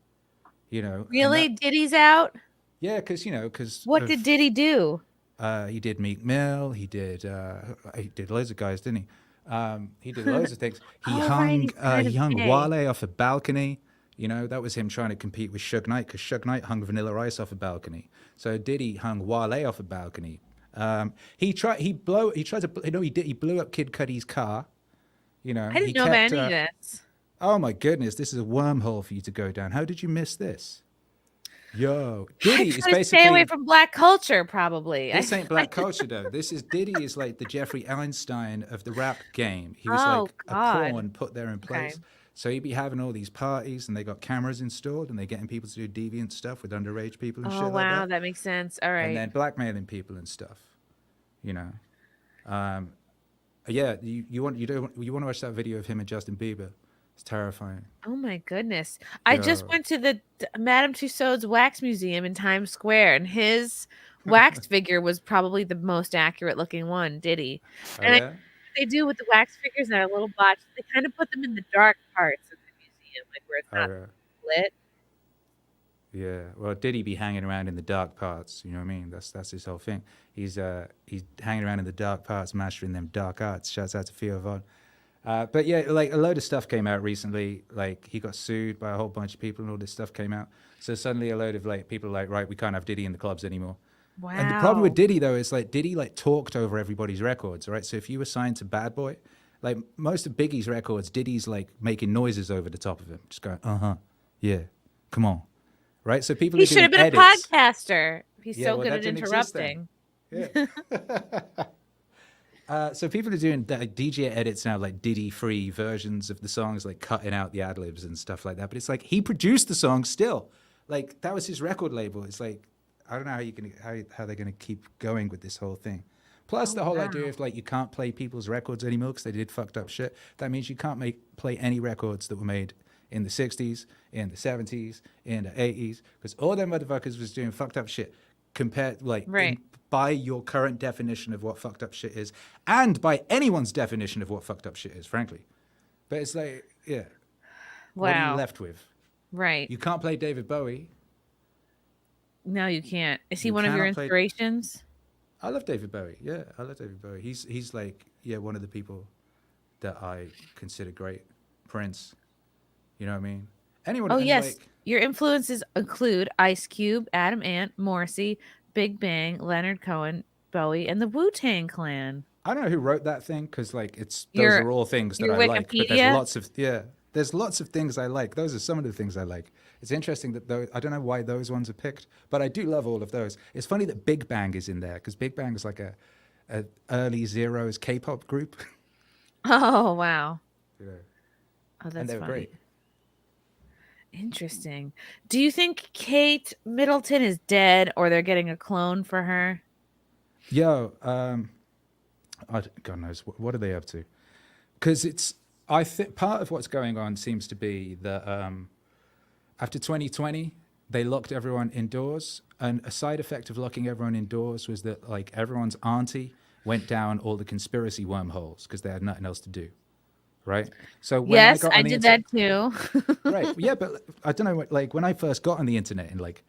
You know. Really? Diddy's out? Yeah, because, What did Diddy do? He did Meek Mill. He did loads of guys, didn't he? He did loads of things. He Oh, right, hung he's kind of he hung gay. Wale off a balcony. You know, that was him trying to compete with Suge Knight, because Suge Knight hung Vanilla Ice off a balcony. So Diddy hung Wale off a balcony. He blew up Kid Cudi's car. You know, I didn't he know about kept, any of this. Oh my goodness, this is a wormhole for you to go down. How did you miss this? Yo, I Diddy is try to basically stay away from black culture, probably. this ain't black culture though. Diddy is like the Jeffrey Einstein of the rap game. He was Oh, like God. a pawn put there in place. Okay. So he'd be having all these parties, and they got cameras installed, and they're getting people to do deviant stuff with underage people and Oh, shit wow, like that. that makes sense. All right. And then blackmailing people and stuff. You know. Yeah, you want to watch that video of him and Justin Bieber? It's terrifying. Oh my goodness. I just Yo. went to the Madame Tussauds Wax Museum in Times Square, and his wax figure was probably the most accurate looking one, Diddy. Oh, And I yeah? they do with the wax figures that are a little botched. They kind of put them in the dark parts of the museum, like where it's not Oh, lit. yeah. Well, Diddy be hanging around in the dark parts. You know what I mean? That's his whole thing. He's hanging around in the dark parts, mastering them dark arts. Shouts out to Theo Von. But yeah, like a load of stuff came out recently. Like he got sued by a whole bunch of people, and all this stuff came out. So suddenly, a load of like people are like, right, we can't have Diddy in the clubs anymore. Wow. And the problem with Diddy though is like Diddy like talked over everybody's records, right? So if you were signed to Bad Boy, like most of Biggie's records, Diddy's like making noises over the top of him, just going, yeah, come on, right? So people He are should have doing been edits. a podcaster. He's Yeah, so well, good that at didn't exist interrupting. then. Yeah. So people are doing like DJ edits now, like Diddy-free versions of the songs, like cutting out the ad libs and stuff like that. But it's like he produced the song still. Like that was his record label. It's like I don't know how they're gonna keep going with this whole thing. Plus the whole idea of like you can't play people's records anymore because they did fucked up shit. That means you can't play any records that were made in the 60s, in the 70s, in the 80s, because all them motherfuckers was doing fucked up shit compared like Right. by your current definition of what fucked up shit is, and by anyone's definition of what fucked up shit is, frankly. But it's like, yeah, what are you Wow. left with? Right. You can't play David Bowie. No, you can't. Is he You one of your cannot play- inspirations? I love David Bowie. Yeah, I love David Bowie. He's like, yeah, one of the people that I consider great. Prince. You know what I mean? Anyone. Oh, and, yes. like, Your influences include Ice Cube, Adam Ant, Morrissey, Big Bang, Leonard Cohen, Bowie, and the Wu-Tang Clan. I don't know who wrote that thing because like those Your- are all things that your I like. But Wikipedia? there's lots of things I like. Those are some of the things I like. It's interesting that those, I don't know why those ones are picked, but I do love all of those. It's funny that Big Bang is in there because Big Bang is like a early zeros K-pop group. Oh, wow. You know, Oh, that's and they were funny. great. Interesting. Do you think Kate Middleton is dead or they're getting a clone for her? Yo, God knows what are they up to? Because I think part of what's going on seems to be that after 2020 they locked everyone indoors, and a side effect of locking everyone indoors was that like everyone's auntie went down all the conspiracy wormholes because they had nothing else to do, right? So when Yes, got I on the did internet- that too. right? Yeah, but I don't know what, like when I first got on the internet in like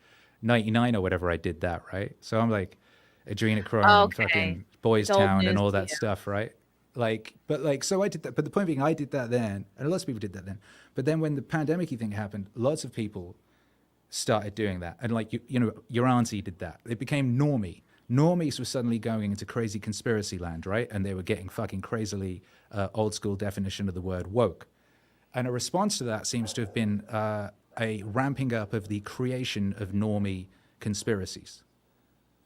'99 or whatever, I did that, right? So I'm like adrenochrome and Okay. fucking Boys It's old Town and news all to that you. stuff, right? Like, but like, so I did that. But the point being, I did that then, and lots of people did that then. But then when the pandemic thing happened, lots of people started doing that, and like you know, your auntie did that. It became normie. Normies were suddenly going into crazy conspiracy land, right? And they were getting fucking crazily old school definition of the word woke. And a response to that seems to have been a ramping up of the creation of normie conspiracies.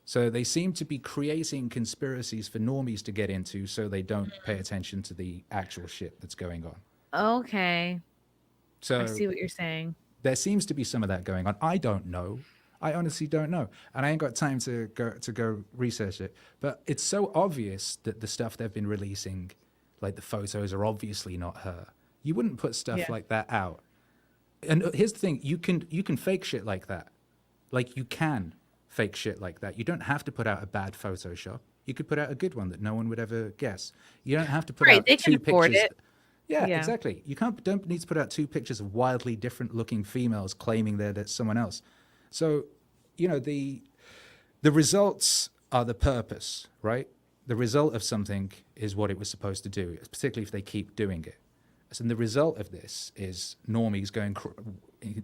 So they seem to be creating conspiracies for normies to get into so they don't pay attention to the actual shit that's going on. Okay. So I see what you're saying. there seems to be some of that going on. I don't know. I honestly don't know. And I ain't got time to go research it. But it's so obvious that the stuff they've been releasing, like the photos, are obviously not her. You wouldn't put stuff Yeah. like that out. And here's the thing, you can fake shit like that. Like you can fake shit like that. You don't have to put out a bad Photoshop. You could put out a good one that no one would ever guess. You don't have to put Right, out they can two afford pictures. it. Yeah, Yeah. exactly. You don't need to put out two pictures of wildly different looking females claiming they're someone else. So, you know, the results are the purpose, right? The result of something is what it was supposed to do, particularly if they keep doing it. And the result of this is normies going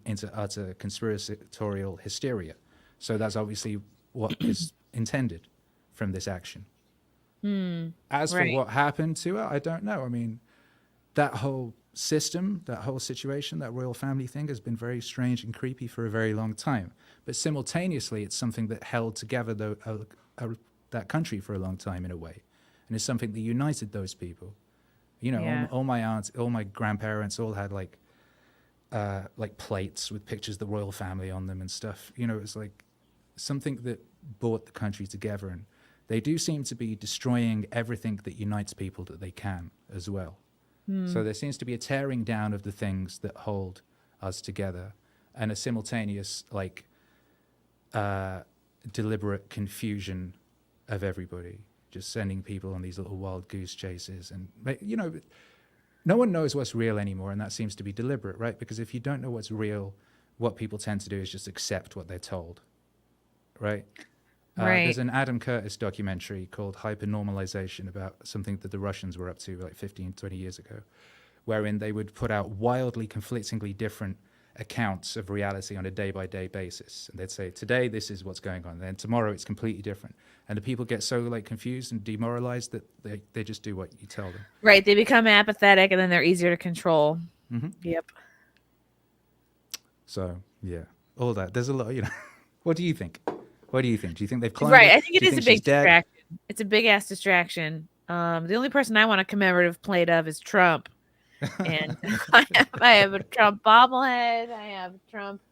into utter conspiratorial hysteria. So that's obviously what is intended from this action. As for right. what happened to her, I don't know. I mean, that whole system, that whole situation, that royal family thing has been very strange and creepy for a very long time. But simultaneously, it's something that held together that country for a long time in a way. And it's something that united those people. You know, Yeah. all my aunts, all my grandparents all had like plates with pictures of the royal family on them and stuff. You know, it was like something that brought the country together. And they do seem to be destroying everything that unites people that they can as well. So there seems to be a tearing down of the things that hold us together, and a simultaneous deliberate confusion of everybody, just sending people on these little wild goose chases. And, you know, no one knows what's real anymore, and that seems to be deliberate, right? Because if you don't know what's real, what people tend to do is just accept what they're told, right? Right. There's an Adam Curtis documentary called Hypernormalization about something that the Russians were up to like 15, 20 years ago, wherein they would put out wildly, conflictingly different accounts of reality on a day-by-day basis. And they'd say, today, this is what's going on. And then tomorrow, it's completely different. And the people get so like confused and demoralized that they just do what you tell them. Right. They become apathetic, and then they're easier to control. Yep. So, yeah, all that. There's a lot, you know. What do you think? What do you think? Do you think they've climbed Right. it? I think it Do you is a she's big dead? distraction. It's a big ass distraction. The only person I want a commemorative plate of is Trump. And I have a Trump bobblehead. I have Trump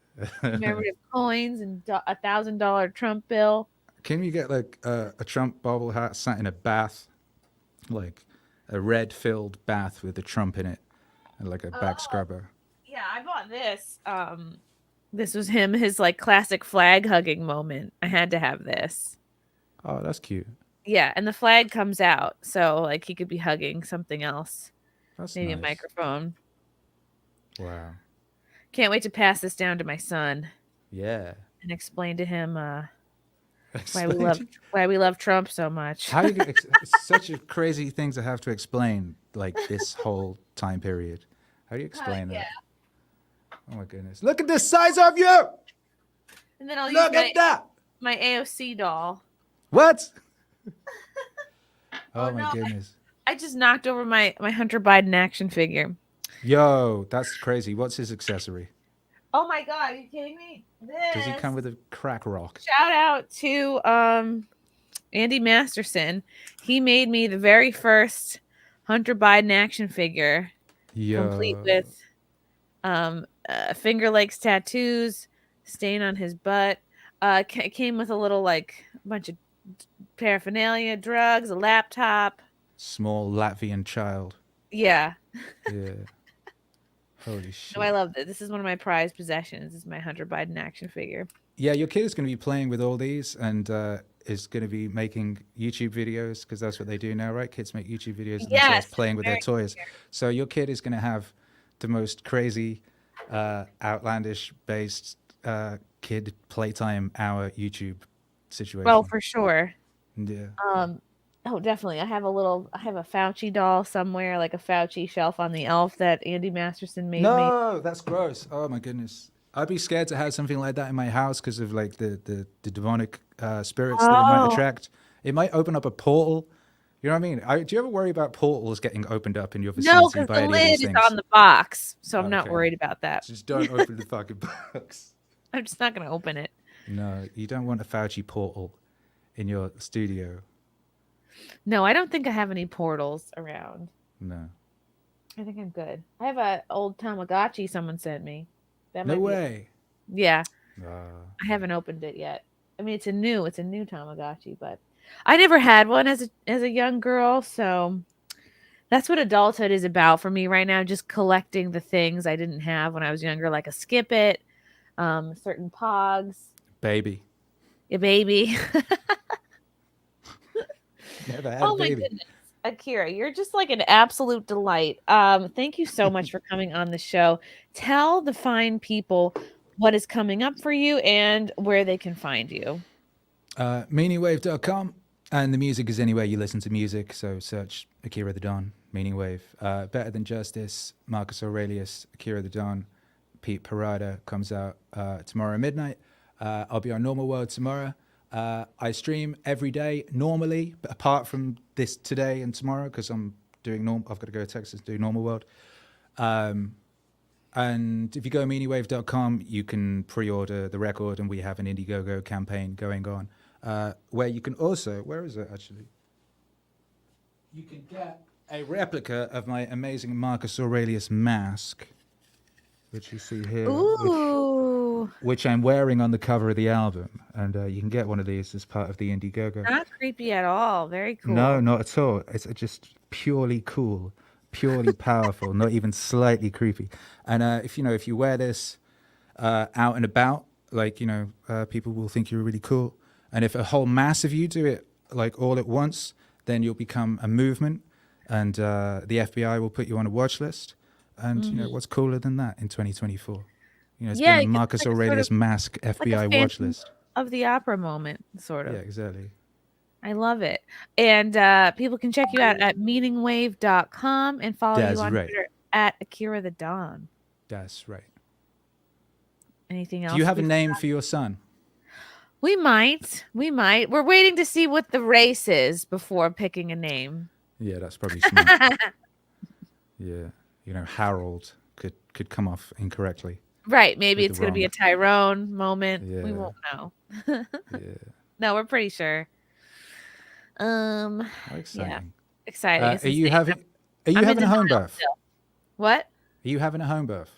commemorative coins and $1,000 Trump bill. Can you get like a Trump bobble hat sat in a bath, like a red-filled bath with a Trump in it, and like a back scrubber? Yeah, I bought this. This was him, his like classic flag hugging moment. I had to have this. Oh, that's cute. Yeah, and the flag comes out, so like he could be hugging something else, That's maybe nice. a microphone. Wow. Can't wait to pass this down to my son Yeah. and explain to him why we love Trump so much. How you get it's such a crazy thing to have to explain, like this whole time period. How do you explain that? Oh my goodness! Look at the size of you. And then I'll Look use at that. my AOC doll. What? Oh my no, goodness! I just knocked over my Hunter Biden action figure. Yo, that's crazy. What's his accessory? Oh my god, are you kidding me? Does he come with a crack rock? Shout out to Andy Masterson. He made me the very first Hunter Biden action figure, complete with Finger Lakes tattoos, stain on his butt. Came with a little like bunch of paraphernalia, drugs, a laptop. Small Latvian child. Yeah. Yeah. Holy shit. No, I love it. This is one of my prized possessions. This is my Hunter Biden action figure. Yeah, your kid is going to be playing with all these and is going to be making YouTube videos because that's what they do now, right? Kids make YouTube videos of themselves playing with their toys. So your kid is going to have the most crazy, outlandish-based kid playtime hour YouTube situation. Well, for sure. Yeah. Oh, definitely. I have a Fauci doll somewhere, like a Fauci shelf on the elf that Andy Masterson made me. No, that's gross. Oh my goodness. I'd be scared to have something like that in my house because of like the demonic spirits that it might attract. It might open up a portal. You know what I mean? Do you ever worry about portals getting opened up in your vicinity? No, because by the any of these lid is things? on the box, so I'm not Okay. worried about that. Just don't open the fucking box. I'm just not going to open it. No, you don't want a Fauci portal in your studio. No, I don't think I have any portals around. No. I think I'm good. I have an old Tamagotchi someone sent me. That No might be- way. Yeah. I haven't opened it yet. I mean, it's a new Tamagotchi, but I never had one as a young girl, so that's what adulthood is about for me right now, just collecting the things I didn't have when I was younger, like a Skip It, certain Pogs. Baby. A baby. Never had Oh a my baby. goodness. Akira, you're just like an absolute delight. Thank you so much for coming on the show. Tell the fine people what is coming up for you and where they can find you. Meaningwave.com. And the music is anywhere you listen to music. So search Akira the Don, Meaning Wave. Better Than Justice, Marcus Aurelius, Akira the Don, Pete Parada comes out tomorrow midnight. I'll be on Normal World tomorrow. I stream every day normally, but apart from this today and tomorrow, because I'm doing I've got to go to Texas to do Normal World. And if you go to meaningwave.com, you can pre-order the record, and we have an Indiegogo campaign going on. Where you can also, where is it actually? You can get a replica of my amazing Marcus Aurelius mask, which you see here, which I'm wearing on the cover of the album. And you can get one of these as part of the Indiegogo. Not creepy at all. Very cool. No, not at all. It's just purely cool, purely powerful, not even slightly creepy. And if you wear this out and about, like, people will think you're really cool. And if a whole mass of you do it like all at once, then you'll become a movement, and the FBI will put you on a watch list. And what's cooler than that in 2024? It's been a Marcus Aurelius mask FBI watch list of the opera moment, sort of. Yeah, exactly. I love it. And people can check you out at meaningwave.com and follow you on Twitter at Akira the Don. That's right. Anything else? Do you have a name for your son? We might. We're waiting to see what the race is before picking a name. Yeah, that's probably smart. Yeah. Harold could come off incorrectly. Right. Maybe it's going to be a Tyrone moment. Yeah. We won't know. Yeah. No, we're pretty sure. How exciting. Yeah. Exciting. Are you having a home birth? What? Are you having a home birth?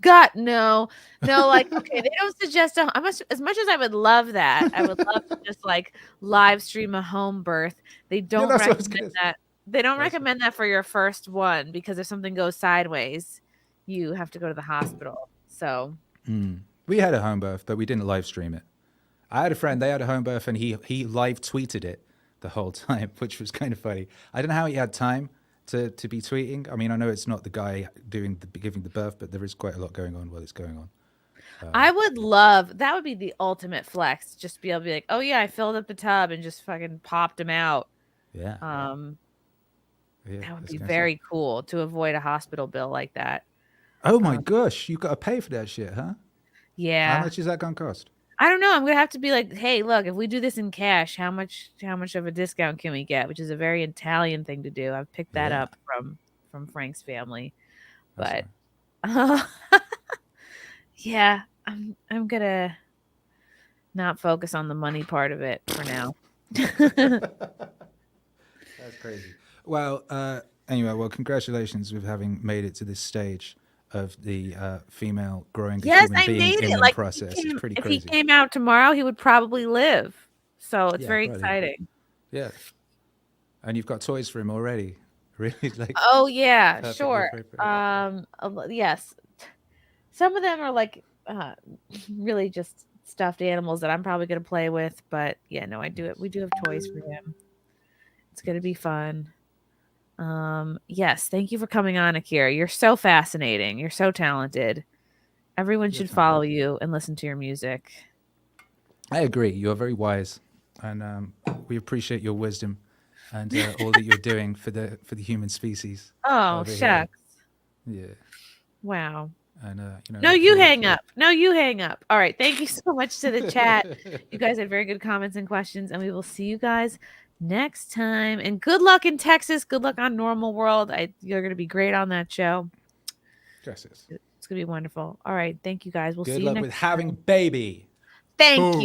God, no, like, okay, they don't suggest as much as I would love that. I would love to just like live stream a home birth. They don't recommend that. They don't recommend that for your first one, because if something goes sideways, you have to go to the hospital. So we had a home birth, but we didn't live stream it. I had a friend, they had a home birth, and he live tweeted it the whole time, which was kind of funny. I don't know how he had time to be tweeting. I mean, I know it's not the guy giving the birth, but there is quite a lot going on while it's going on. I would love, that would be the ultimate flex, just be able to be like, oh yeah, I filled up the tub and just fucking popped him out. Yeah. That would be very cool to avoid a hospital bill like that. Oh my gosh, you got to pay for that shit, huh? Yeah. How much is that going to cost? I don't know. I'm gonna have to be like, hey, look, if we do this in cash, how much of a discount can we get? Which is a very Italian thing to do. I've picked that up from Frank's family, but yeah, I'm gonna not focus on the money part of it for now. That's crazy. Well, anyway, congratulations with having made it to this stage of the female growing human being in the process. It's pretty crazy. If he came out tomorrow, he would probably live. So it's very exciting. Yeah. And you've got toys for him already. Really? Oh yeah, sure. Yes. Some of them are like really just stuffed animals that I'm probably gonna play with, but yeah, no, we do have toys for him. It's gonna be fun. Yes, thank you for coming on, Akira. You're so fascinating. You're so talented. Everyone should follow you and listen to your music. I agree. You're very wise, and we appreciate your wisdom and all that you're doing for the human species. Oh, shucks. Yeah. Wow. And No, you hang up. All right. Thank you so much to the chat. You guys had very good comments and questions, and we will see you guys next time. And good luck in Texas. Good luck on Normal World. You're going to be great on that show. Texas. It's going to be wonderful. All right. Thank you guys. We'll see you next time. Good luck with having baby. Thank you.